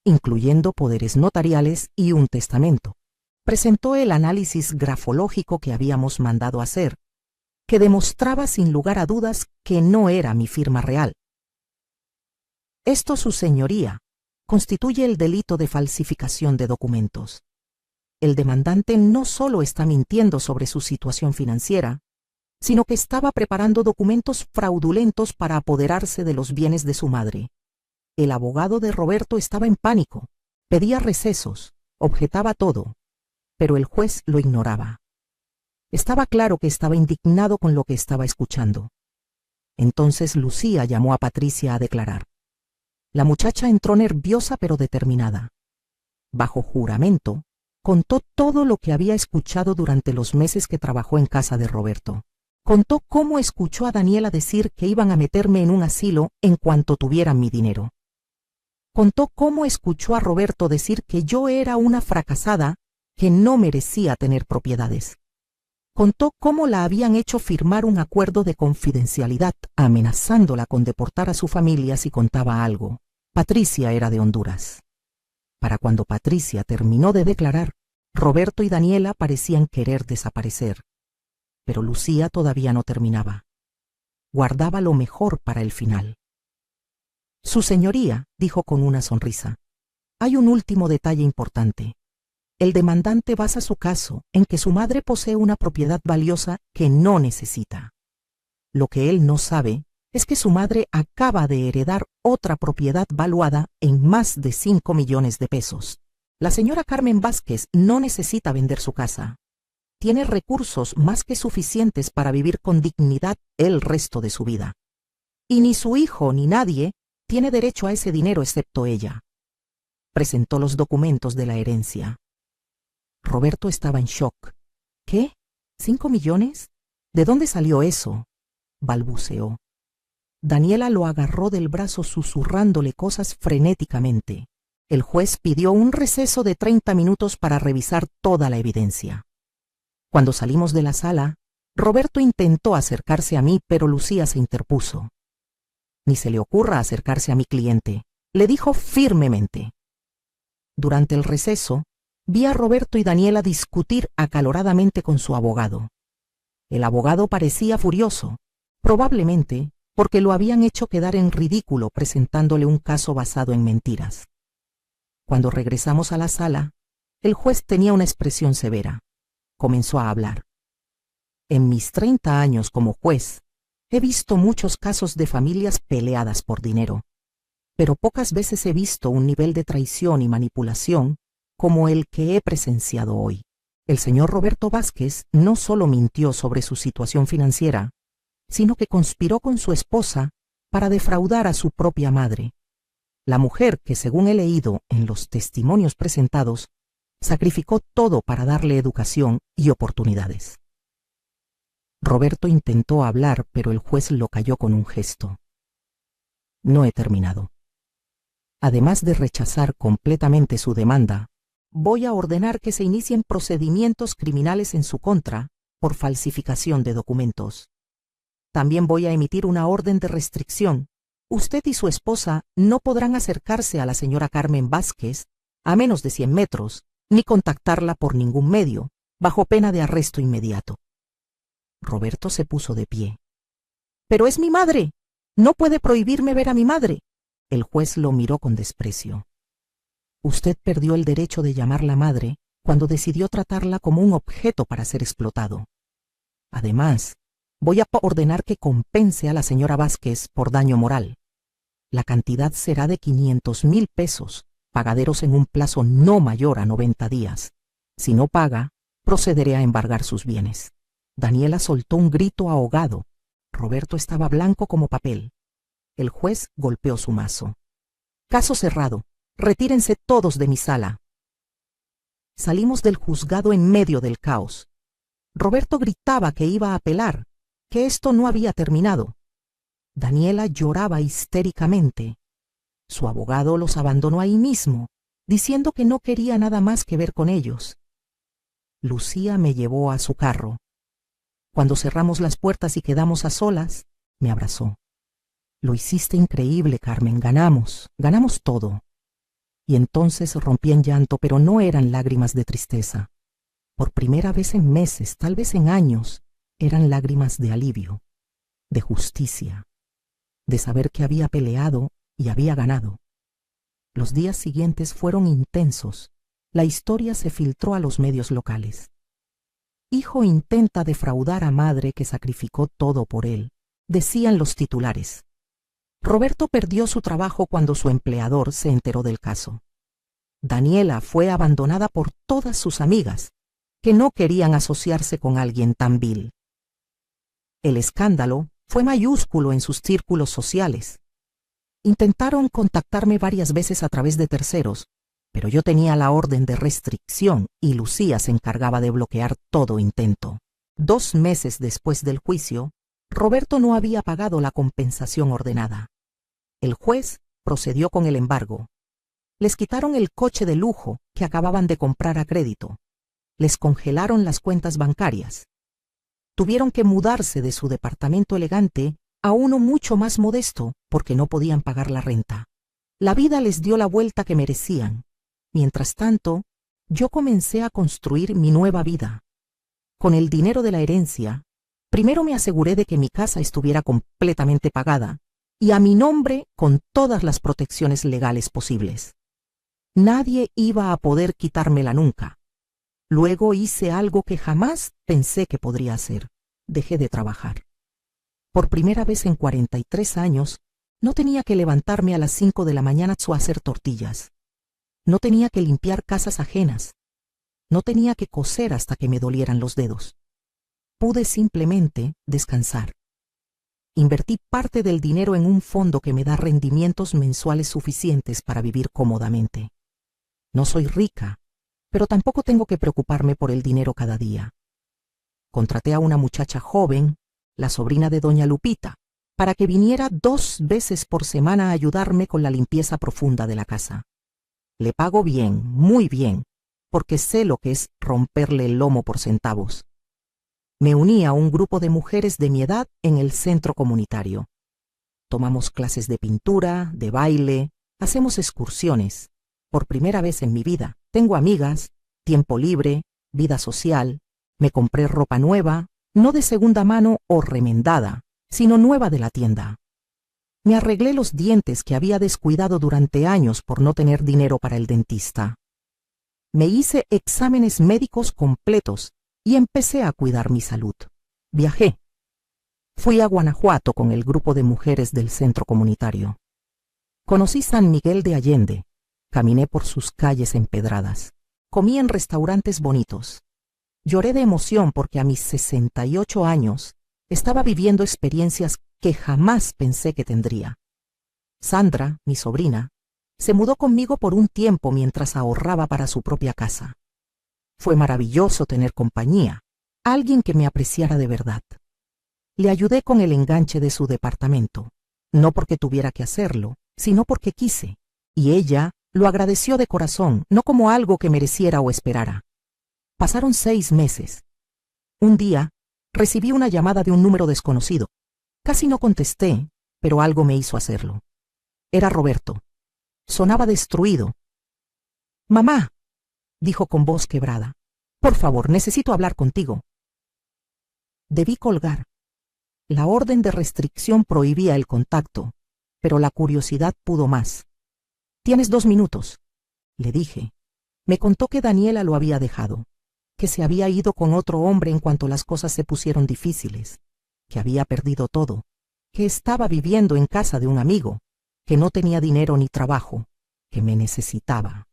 incluyendo poderes notariales y un testamento. Presentó el análisis grafológico que habíamos mandado hacer, que demostraba sin lugar a dudas que no era mi firma real. Esto, su señoría, constituye el delito de falsificación de documentos. El demandante no solo está mintiendo sobre su situación financiera, sino que estaba preparando documentos fraudulentos para apoderarse de los bienes de su madre. El abogado de Roberto estaba en pánico, pedía recesos, objetaba todo, pero el juez lo ignoraba. Estaba claro que estaba indignado con lo que estaba escuchando. Entonces Lucía llamó a Patricia a declarar. La muchacha entró nerviosa pero determinada. Bajo juramento, contó todo lo que había escuchado durante los meses que trabajó en casa de Roberto. Contó cómo escuchó a Daniela decir que iban a meterme en un asilo en cuanto tuvieran mi dinero. Contó cómo escuchó a Roberto decir que yo era una fracasada que no merecía tener propiedades. Contó cómo la habían hecho firmar un acuerdo de confidencialidad, amenazándola con deportar a su familia si contaba algo. Patricia era de Honduras. Para cuando Patricia terminó de declarar, Roberto y Daniela parecían querer desaparecer. Pero Lucía todavía no terminaba. Guardaba lo mejor para el final. Su señoría, dijo con una sonrisa, hay un último detalle importante. El demandante basa su caso en que su madre posee una propiedad valiosa que no necesita. Lo que él no sabe es que su madre acaba de heredar otra propiedad valuada en más de 5 millones de pesos. La señora Carmen Vázquez no necesita vender su casa. Tiene recursos más que suficientes para vivir con dignidad el resto de su vida. Y ni su hijo ni nadie tiene derecho a ese dinero excepto ella. Presentó los documentos de la herencia. Roberto estaba en shock. ¿Qué? ¿5 millones? ¿De dónde salió eso? Balbuceó. Daniela lo agarró del brazo susurrándole cosas frenéticamente. El juez pidió un receso de 30 minutos para revisar toda la evidencia. Cuando salimos de la sala, Roberto intentó acercarse a mí, pero Lucía se interpuso. Ni se le ocurra acercarse a mi cliente, le dijo firmemente. Durante el receso, vi a Roberto y Daniela discutir acaloradamente con su abogado. El abogado parecía furioso, probablemente porque lo habían hecho quedar en ridículo presentándole un caso basado en mentiras. Cuando regresamos a la sala, el juez tenía una expresión severa. Comenzó a hablar. En mis 30 años como juez, he visto muchos casos de familias peleadas por dinero, pero pocas veces he visto un nivel de traición y manipulación como el que he presenciado hoy. El señor Roberto Vázquez no solo mintió sobre su situación financiera, sino que conspiró con su esposa para defraudar a su propia madre, la mujer que, según he leído en los testimonios presentados, sacrificó todo para darle educación y oportunidades. Roberto intentó hablar, pero el juez lo calló con un gesto. No he terminado. Además de rechazar completamente su demanda, voy a ordenar que se inicien procedimientos criminales en su contra por falsificación de documentos. También voy a emitir una orden de restricción. Usted y su esposa no podrán acercarse a la señora Carmen Vázquez a menos de 100 metros, ni contactarla por ningún medio, bajo pena de arresto inmediato. Roberto se puso de pie. «¡Pero es mi madre! ¡No puede prohibirme ver a mi madre!» El juez lo miró con desprecio. «Usted perdió el derecho de llamarla madre cuando decidió tratarla como un objeto para ser explotado. Además, voy a ordenar que compense a la señora Vázquez por daño moral. La cantidad será de 500,000 pesos, pagaderos en un plazo no mayor a 90 días. Si no paga, procederé a embargar sus bienes». Daniela soltó un grito ahogado. Roberto estaba blanco como papel. El juez golpeó su mazo. «Caso cerrado. Retírense todos de mi sala». Salimos del juzgado en medio del caos. Roberto gritaba que iba a apelar, que esto no había terminado. Daniela lloraba histéricamente. Su abogado los abandonó ahí mismo, diciendo que no quería nada más que ver con ellos. Lucía me llevó a su carro. Cuando cerramos las puertas y quedamos a solas, me abrazó. «Lo hiciste increíble, Carmen, ganamos todo». Y entonces rompí en llanto, pero no eran lágrimas de tristeza. Por primera vez en meses, tal vez en años, eran lágrimas de alivio, de justicia, de saber que había peleado y había ganado. Los días siguientes fueron intensos. La historia se filtró a los medios locales. «Hijo intenta defraudar a madre que sacrificó todo por él», decían los titulares. Roberto perdió su trabajo cuando su empleador se enteró del caso. Daniela fue abandonada por todas sus amigas, que no querían asociarse con alguien tan vil. El escándalo fue mayúsculo en sus círculos sociales. Intentaron contactarme varias veces a través de terceros, Pero yo tenía la orden de restricción y Lucía se encargaba de bloquear todo intento. 2 meses después del juicio, Roberto no había pagado la compensación ordenada. El juez procedió con el embargo. Les quitaron el coche de lujo que acababan de comprar a crédito. Les congelaron las cuentas bancarias. Tuvieron que mudarse de su departamento elegante a uno mucho más modesto porque no podían pagar la renta. La vida les dio la vuelta que merecían. Mientras tanto, yo comencé a construir mi nueva vida. Con el dinero de la herencia, primero me aseguré de que mi casa estuviera completamente pagada y a mi nombre con todas las protecciones legales posibles. Nadie iba a poder quitármela nunca. Luego hice algo que jamás pensé que podría hacer. Dejé de trabajar. Por primera vez en 43 años, no tenía que levantarme a las 5 de la mañana a hacer tortillas. No tenía que limpiar casas ajenas. No tenía que coser hasta que me dolieran los dedos. Pude simplemente descansar. Invertí parte del dinero en un fondo que me da rendimientos mensuales suficientes para vivir cómodamente. No soy rica, pero tampoco tengo que preocuparme por el dinero cada día. Contraté a una muchacha joven, la sobrina de doña Lupita, para que viniera 2 veces por semana a ayudarme con la limpieza profunda de la casa. Le pago bien, muy bien, porque sé lo que es romperle el lomo por centavos. Me uní a un grupo de mujeres de mi edad en el centro comunitario. Tomamos clases de pintura, de baile, hacemos excursiones. Por primera vez en mi vida, tengo amigas, tiempo libre, vida social. Me compré ropa nueva, no de segunda mano o remendada, sino nueva de la tienda. Me arreglé los dientes que había descuidado durante años por no tener dinero para el dentista. Me hice exámenes médicos completos y empecé a cuidar mi salud. Viajé. Fui a Guanajuato con el grupo de mujeres del centro comunitario. Conocí San Miguel de Allende. Caminé por sus calles empedradas. Comí en restaurantes bonitos. Lloré de emoción porque a mis 68 años estaba viviendo experiencias que jamás pensé que tendría. Sandra, mi sobrina, se mudó conmigo por un tiempo mientras ahorraba para su propia casa. Fue maravilloso tener compañía, alguien que me apreciara de verdad. Le ayudé con el enganche de su departamento, no porque tuviera que hacerlo, sino porque quise, y ella lo agradeció de corazón, no como algo que mereciera o esperara. Pasaron 6 meses. Un día, recibí una llamada de un número desconocido. Casi no contesté, pero algo me hizo hacerlo. Era Roberto. Sonaba destruido. «Mamá», dijo con voz quebrada, «por favor, necesito hablar contigo». Debí colgar. La orden de restricción prohibía el contacto, pero la curiosidad pudo más. «Tienes 2 minutos», le dije. Me contó que Daniela lo había dejado, que se había ido con otro hombre en cuanto las cosas se pusieron difíciles, que había perdido todo, que estaba viviendo en casa de un amigo, que no tenía dinero ni trabajo, que me necesitaba.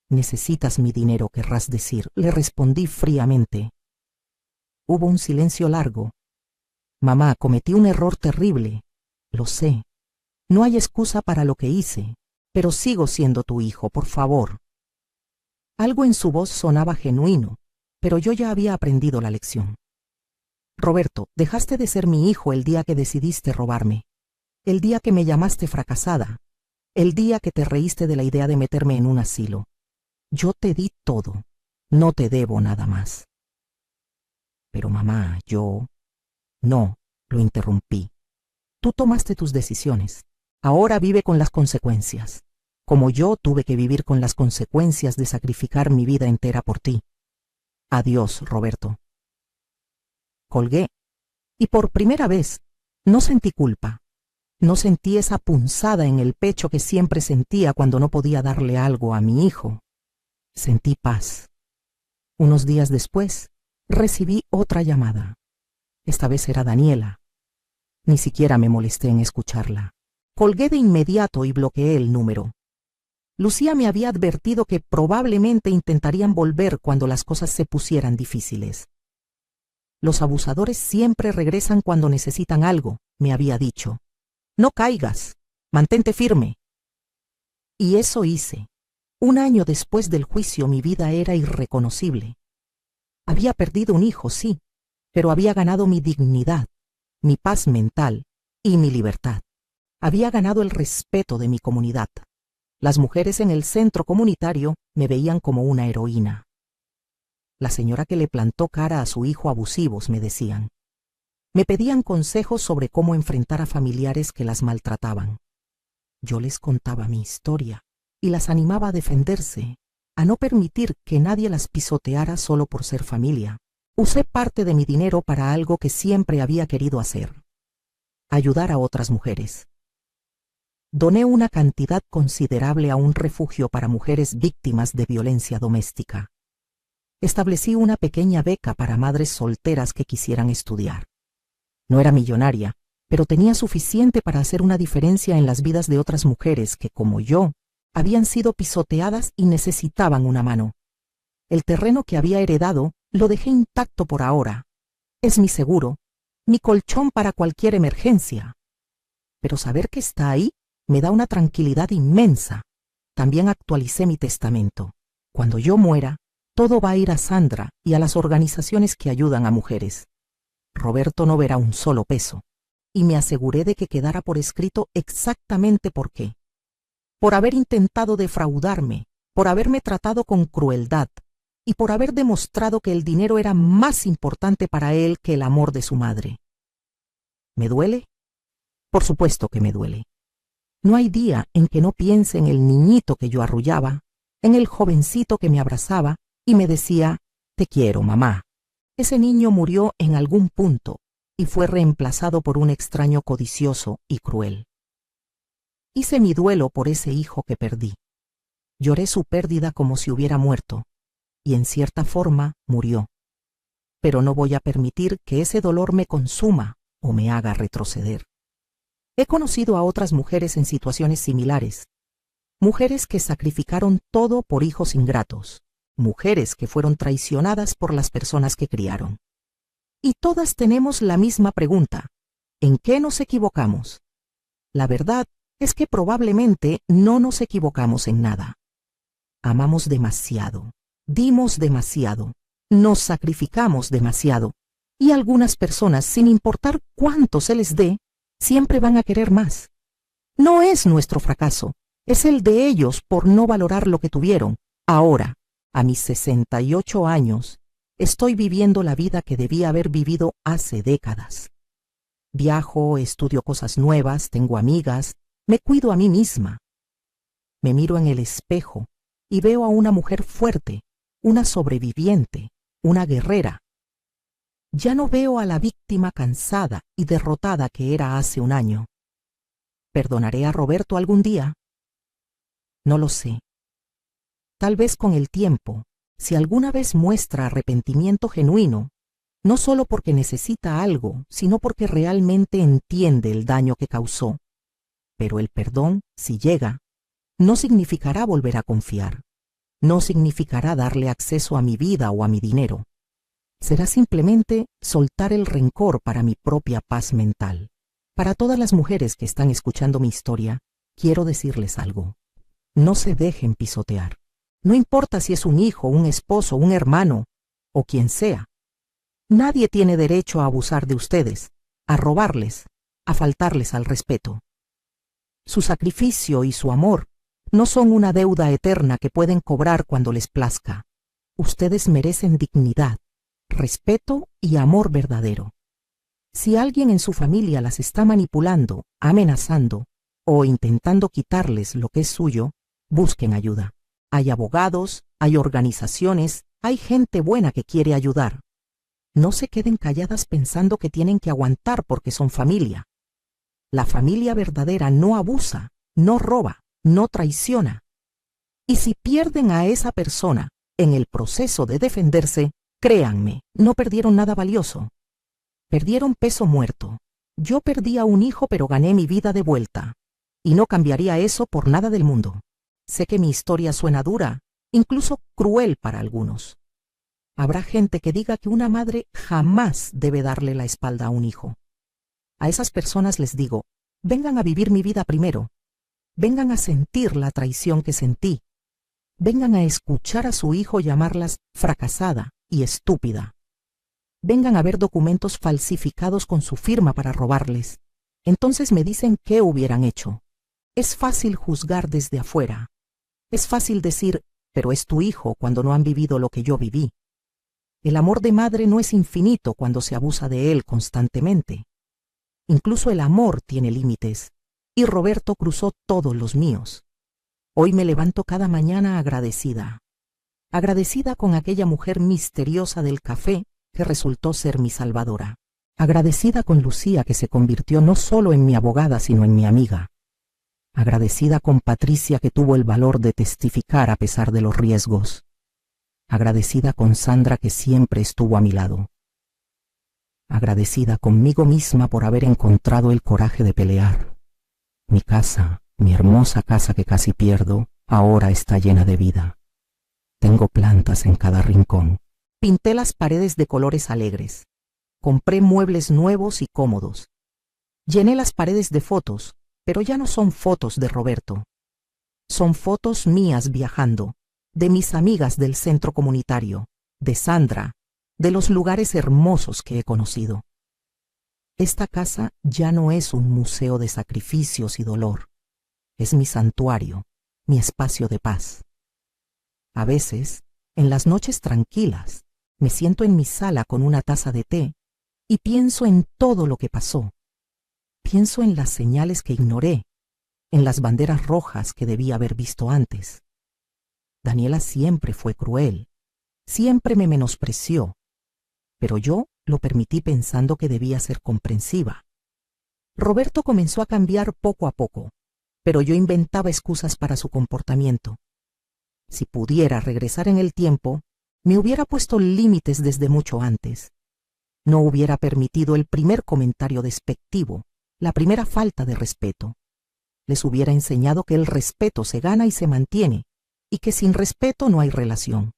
«Necesitas mi dinero, querrás decir», le respondí fríamente. Hubo un silencio largo. «Mamá, cometí un error terrible. Lo sé. No hay excusa para lo que hice, pero sigo siendo tu hijo, por favor». Algo en su voz sonaba genuino, pero yo ya había aprendido la lección. «Roberto, dejaste de ser mi hijo el día que decidiste robarme, el día que me llamaste fracasada, el día que te reíste de la idea de meterme en un asilo. Yo te di todo, no te debo nada más». «Pero mamá, yo...» «No», lo interrumpí. «Tú tomaste tus decisiones. Ahora vive con las consecuencias, como yo tuve que vivir con las consecuencias de sacrificar mi vida entera por ti. Adiós, Roberto». Colgué, y por primera vez no sentí culpa. No sentí esa punzada en el pecho que siempre sentía cuando no podía darle algo a mi hijo. Sentí paz. Unos días después, recibí otra llamada. Esta vez era Daniela. Ni siquiera me molesté en escucharla. Colgué de inmediato y bloqueé el número. Lucía me había advertido que probablemente intentarían volver cuando las cosas se pusieran difíciles. «Los abusadores siempre regresan cuando necesitan algo», me había dicho. «No caigas, mantente firme». Y eso hice. Un año después del juicio mi vida era irreconocible. Había perdido un hijo, sí, pero había ganado mi dignidad, mi paz mental y mi libertad. Había ganado el respeto de mi comunidad. Las mujeres en el centro comunitario me veían como una heroína. La señora que le plantó cara a su hijo abusivos, me decían. Me pedían consejos sobre cómo enfrentar a familiares que las maltrataban. Yo les contaba mi historia y las animaba a defenderse, a no permitir que nadie las pisoteara solo por ser familia. Usé parte de mi dinero para algo que siempre había querido hacer: ayudar a otras mujeres. Doné una cantidad considerable a un refugio para mujeres víctimas de violencia doméstica. Establecí una pequeña beca para madres solteras que quisieran estudiar. No era millonaria, pero tenía suficiente para hacer una diferencia en las vidas de otras mujeres que, como yo, habían sido pisoteadas y necesitaban una mano. El terreno que había heredado lo dejé intacto por ahora. Es mi seguro, mi colchón para cualquier emergencia. Pero saber que está ahí me da una tranquilidad inmensa. También actualicé mi testamento. Cuando yo muera, todo va a ir a Sandra y a las organizaciones que ayudan a mujeres. Roberto no verá un solo peso. Y me aseguré de que quedara por escrito exactamente por qué. Por haber intentado defraudarme, por haberme tratado con crueldad y por haber demostrado que el dinero era más importante para él que el amor de su madre. ¿Me duele? Por supuesto que me duele. No hay día en que no piense en el niñito que yo arrullaba, en el jovencito que me abrazaba y me decía: «Te quiero, mamá». Ese niño murió en algún punto y fue reemplazado por un extraño codicioso y cruel. Hice mi duelo por ese hijo que perdí. Lloré su pérdida como si hubiera muerto, y en cierta forma murió. Pero no voy a permitir que ese dolor me consuma o me haga retroceder. He conocido a otras mujeres en situaciones similares, mujeres que sacrificaron todo por hijos ingratos, mujeres que fueron traicionadas por las personas que criaron. Y todas tenemos la misma pregunta: ¿en qué nos equivocamos? La verdad es que probablemente no nos equivocamos en nada. Amamos demasiado, dimos demasiado, nos sacrificamos demasiado, y algunas personas, sin importar cuánto se les dé, siempre van a querer más. No es nuestro fracaso, es el de ellos por no valorar lo que tuvieron. Ahora, a mis 68 años, estoy viviendo la vida que debía haber vivido hace décadas. Viajo, estudio cosas nuevas, tengo amigas, me cuido a mí misma. Me miro en el espejo y veo a una mujer fuerte, una sobreviviente, una guerrera. Ya no veo a la víctima cansada y derrotada que era hace un año. ¿Perdonaré a Roberto algún día? No lo sé. Tal vez con el tiempo, si alguna vez muestra arrepentimiento genuino, no solo porque necesita algo, sino porque realmente entiende el daño que causó. Pero el perdón, si llega, no significará volver a confiar. No significará darle acceso a mi vida o a mi dinero. Será simplemente soltar el rencor para mi propia paz mental. Para todas las mujeres que están escuchando mi historia, quiero decirles algo. No se dejen pisotear. No importa si es un hijo, un esposo, un hermano o quien sea. Nadie tiene derecho a abusar de ustedes, a robarles, a faltarles al respeto. Su sacrificio y su amor no son una deuda eterna que pueden cobrar cuando les plazca. Ustedes merecen dignidad, respeto y amor verdadero. Si alguien en su familia las está manipulando, amenazando o intentando quitarles lo que es suyo, busquen ayuda. Hay abogados, hay organizaciones, hay gente buena que quiere ayudar. No se queden calladas pensando que tienen que aguantar porque son familia. La familia verdadera no abusa, no roba, no traiciona. Y si pierden a esa persona en el proceso de defenderse, créanme, no perdieron nada valioso. Perdieron peso muerto. Yo perdí a un hijo, pero gané mi vida de vuelta. Y no cambiaría eso por nada del mundo. Sé que mi historia suena dura, incluso cruel para algunos. Habrá gente que diga que una madre jamás debe darle la espalda a un hijo. A esas personas les digo: vengan a vivir mi vida primero. Vengan a sentir la traición que sentí. vengan a escuchar a su hijo llamarlas fracasada y estúpida. Vengan a ver documentos falsificados con su firma para robarles. Entonces me dicen qué hubieran hecho. Es fácil juzgar desde afuera. Es fácil decir, pero es tu hijo cuando no han vivido lo que yo viví. El amor de madre no es infinito cuando se abusa de él constantemente. Incluso el amor tiene límites, y Roberto cruzó todos los míos. Hoy me levanto cada mañana agradecida. Agradecida con aquella mujer misteriosa del café que resultó ser mi salvadora. Agradecida con Lucía, que se convirtió no solo en mi abogada, sino en mi amiga. Agradecida con Patricia, que tuvo el valor de testificar a pesar de los riesgos. Agradecida con Sandra, que siempre estuvo a mi lado. Agradecida conmigo misma por haber encontrado el coraje de pelear. Mi casa, mi hermosa casa que casi pierdo, ahora está llena de vida. Tengo plantas en cada rincón. Pinté las paredes de colores alegres. Compré muebles nuevos y cómodos. Llené las paredes de fotos, pero ya no son fotos de Roberto. Son fotos mías viajando, de mis amigas del centro comunitario, de Sandra, de los lugares hermosos que he conocido. Esta casa ya no es un museo de sacrificios y dolor. Es mi santuario, mi espacio de paz. A veces, en las noches tranquilas, me siento en mi sala con una taza de té y pienso en todo lo que pasó. Pienso en las señales que ignoré, en las banderas rojas que debí haber visto antes. Daniela siempre fue cruel, siempre me menospreció, pero yo lo permití pensando que debía ser comprensiva. Roberto comenzó a cambiar poco a poco, pero yo inventaba excusas para su comportamiento. Si pudiera regresar en el tiempo, me hubiera puesto límites desde mucho antes. No hubiera permitido el primer comentario despectivo, la primera falta de respeto. Les hubiera enseñado que el respeto se gana y se mantiene, y que sin respeto no hay relación.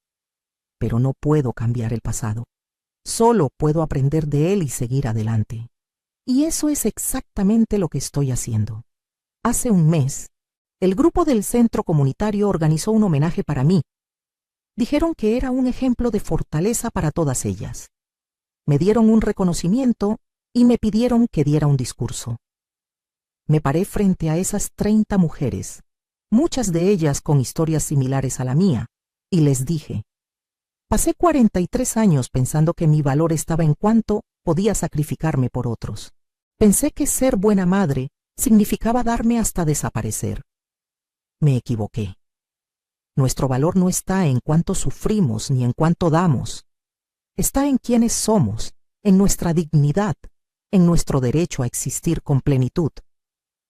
Pero no puedo cambiar el pasado. Solo puedo aprender de él y seguir adelante. Y eso es exactamente lo que estoy haciendo. Hace un mes, el grupo del centro comunitario organizó un homenaje para mí. Dijeron que era un ejemplo de fortaleza para todas ellas. Me dieron un reconocimiento y me pidieron que diera un discurso. Me paré frente a esas 30 mujeres, muchas de ellas con historias similares a la mía, y les dije: pasé 43 años pensando que mi valor estaba en cuánto podía sacrificarme por otros. Pensé que ser buena madre significaba darme hasta desaparecer. Me equivoqué. Nuestro valor no está en cuánto sufrimos ni en cuánto damos. Está en quiénes somos, en nuestra dignidad, en nuestro derecho a existir con plenitud.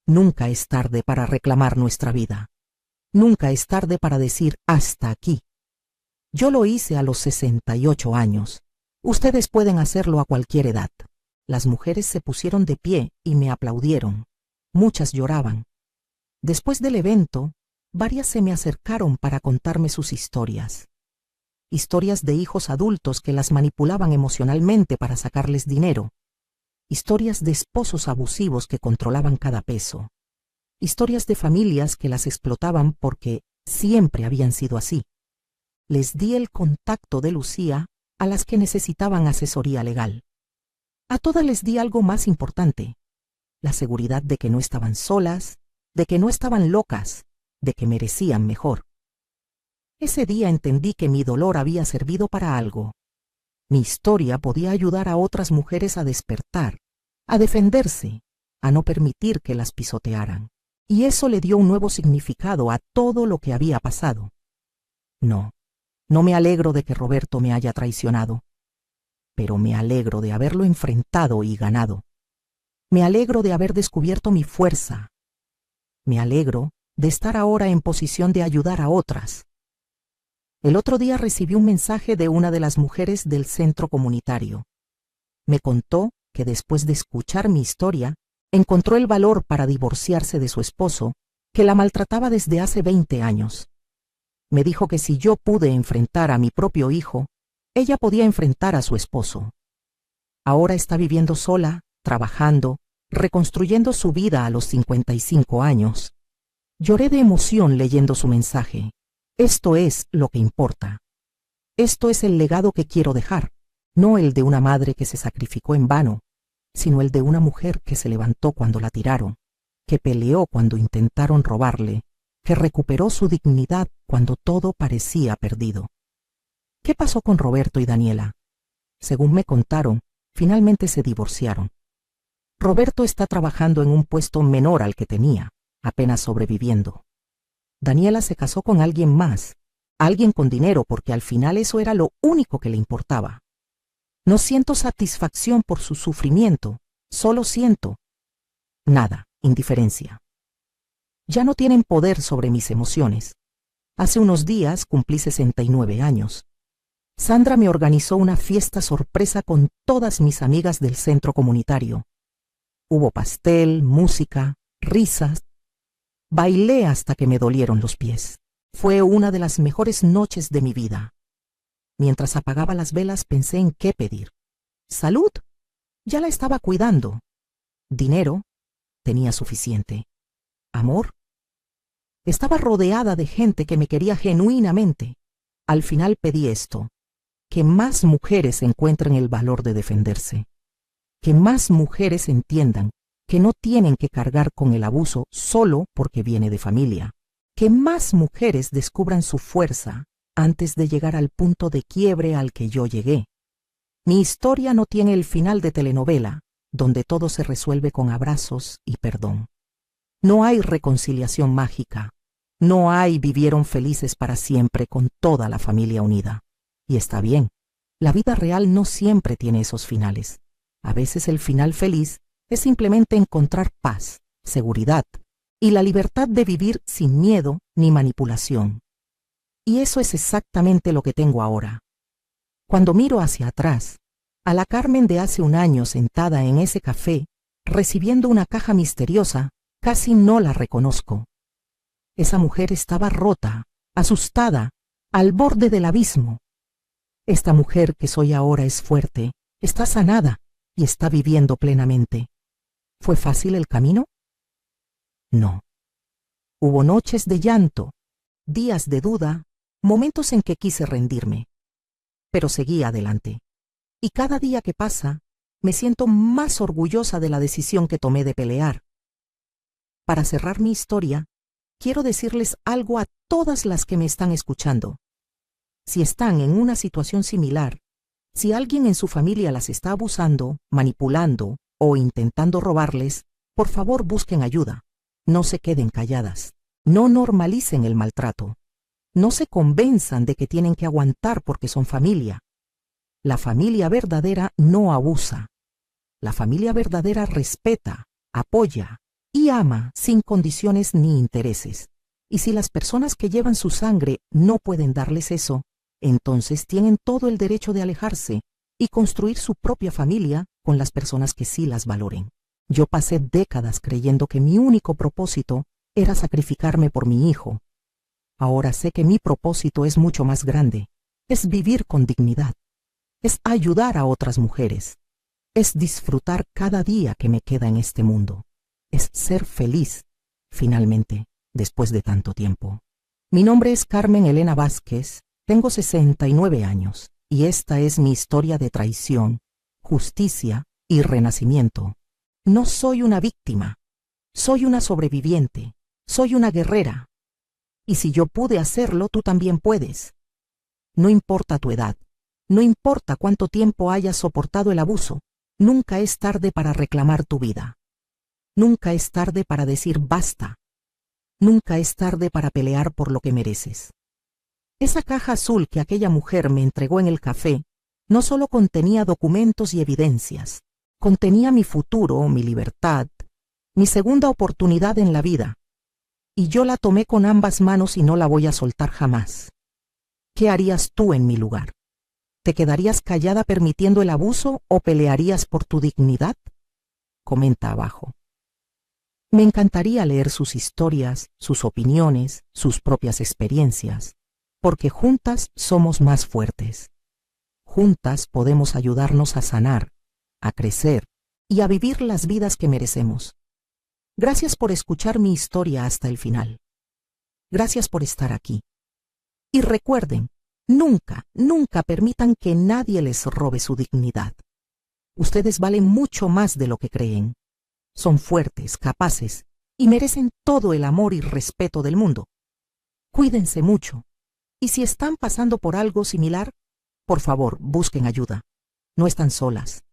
Nunca es tarde para reclamar nuestra vida. Nunca es tarde para decir hasta aquí. Yo lo hice a los 68 años. Ustedes pueden hacerlo a cualquier edad. Las mujeres se pusieron de pie y me aplaudieron. Muchas lloraban. Después del evento, varias se me acercaron para contarme sus historias. Historias de hijos adultos que las manipulaban emocionalmente para sacarles dinero. Historias de esposos abusivos que controlaban cada peso. Historias de familias que las explotaban porque siempre habían sido así. Les di el contacto de Lucía a las que necesitaban asesoría legal. A todas les di algo más importante: la seguridad de que no estaban solas, de que no estaban locas, de que merecían mejor. Ese día entendí que mi dolor había servido para algo. Mi historia podía ayudar a otras mujeres a despertar, a defenderse, a no permitir que las pisotearan. Y eso le dio un nuevo significado a todo lo que había pasado. No me alegro de que Roberto me haya traicionado, pero me alegro de haberlo enfrentado y ganado. Me alegro de haber descubierto mi fuerza. Me alegro de estar ahora en posición de ayudar a otras. El otro día recibí un mensaje de una de las mujeres del centro comunitario. Me contó que después de escuchar mi historia, encontró el valor para divorciarse de su esposo, que la maltrataba desde hace 20 años. Me dijo que si yo pude enfrentar a mi propio hijo, ella podía enfrentar a su esposo. Ahora está viviendo sola, trabajando, reconstruyendo su vida a los 55 años. Lloré de emoción leyendo su mensaje. Esto es lo que importa. Esto es el legado que quiero dejar, no el de una madre que se sacrificó en vano, sino el de una mujer que se levantó cuando la tiraron, que peleó cuando intentaron robarle, que recuperó su dignidad cuando todo parecía perdido. ¿Qué pasó con Roberto y Daniela? Según me contaron, finalmente se divorciaron. Roberto está trabajando en un puesto menor al que tenía, apenas sobreviviendo. Daniela se casó con alguien más, alguien con dinero, porque al final eso era lo único que le importaba. No siento satisfacción por su sufrimiento, solo siento nada, indiferencia. Ya no tienen poder sobre mis emociones. Hace unos días cumplí 69 años. Sandra me organizó una fiesta sorpresa con todas mis amigas del centro comunitario. Hubo pastel, música, risas. Bailé hasta que me dolieron los pies. Fue una de las mejores noches de mi vida. Mientras apagaba las velas pensé en qué pedir. Salud, ya la estaba cuidando. Dinero, tenía suficiente. Amor, estaba rodeada de gente que me quería genuinamente. Al final pedí esto: que más mujeres encuentren el valor de defenderse. Que más mujeres entiendan que no tienen que cargar con el abuso solo porque viene de familia. Que más mujeres descubran su fuerza antes de llegar al punto de quiebre al que yo llegué. Mi historia no tiene el final de telenovela, donde todo se resuelve con abrazos y perdón. No hay reconciliación mágica. No hay vivieron felices para siempre con toda la familia unida. Y está bien, la vida real no siempre tiene esos finales. A veces el final feliz es simplemente encontrar paz, seguridad y la libertad de vivir sin miedo ni manipulación. Y eso es exactamente lo que tengo ahora. Cuando miro hacia atrás, a la Carmen de hace un año sentada en ese café, recibiendo una caja misteriosa, casi no la reconozco. Esa mujer estaba rota, asustada, al borde del abismo. Esta mujer que soy ahora es fuerte, está sanada y está viviendo plenamente. ¿Fue fácil el camino? No. Hubo noches de llanto, días de duda, momentos en que quise rendirme. Pero seguí adelante. Y cada día que pasa, me siento más orgullosa de la decisión que tomé de pelear. Para cerrar mi historia, quiero decirles algo a todas las que me están escuchando. Si están en una situación similar, si alguien en su familia las está abusando, manipulando o intentando robarles, por favor busquen ayuda. No se queden calladas. No normalicen el maltrato. No se convenzan de que tienen que aguantar porque son familia. La familia verdadera no abusa. La familia verdadera respeta, apoya y ama sin condiciones ni intereses. Y si las personas que llevan su sangre no pueden darles eso, entonces tienen todo el derecho de alejarse y construir su propia familia con las personas que sí las valoren. Yo pasé décadas creyendo que mi único propósito era sacrificarme por mi hijo. Ahora sé que mi propósito es mucho más grande. Es vivir con dignidad. Es ayudar a otras mujeres. Es disfrutar cada día que me queda en este mundo. Es ser feliz, finalmente, después de tanto tiempo. Mi nombre es Carmen Elena Vázquez, tengo 69 años, y esta es mi historia de traición, justicia y renacimiento. No soy una víctima, soy una sobreviviente, soy una guerrera. Y si yo pude hacerlo, tú también puedes. No importa tu edad, no importa cuánto tiempo hayas soportado el abuso, nunca es tarde para reclamar tu vida. Nunca es tarde para decir basta. Nunca es tarde para pelear por lo que mereces. Esa caja azul que aquella mujer me entregó en el café no solo contenía documentos y evidencias, contenía mi futuro, mi libertad, mi segunda oportunidad en la vida. Y yo la tomé con ambas manos y no la voy a soltar jamás. ¿Qué harías tú en mi lugar? ¿Te quedarías callada permitiendo el abuso o pelearías por tu dignidad? Comenta abajo. Me encantaría leer sus historias, sus opiniones, sus propias experiencias, porque juntas somos más fuertes. Juntas podemos ayudarnos a sanar, a crecer y a vivir las vidas que merecemos. Gracias por escuchar mi historia hasta el final. Gracias por estar aquí. Y recuerden, nunca, nunca permitan que nadie les robe su dignidad. Ustedes valen mucho más de lo que creen. Son fuertes, capaces y merecen todo el amor y respeto del mundo. Cuídense mucho. Y si están pasando por algo similar, por favor, busquen ayuda. No están solas.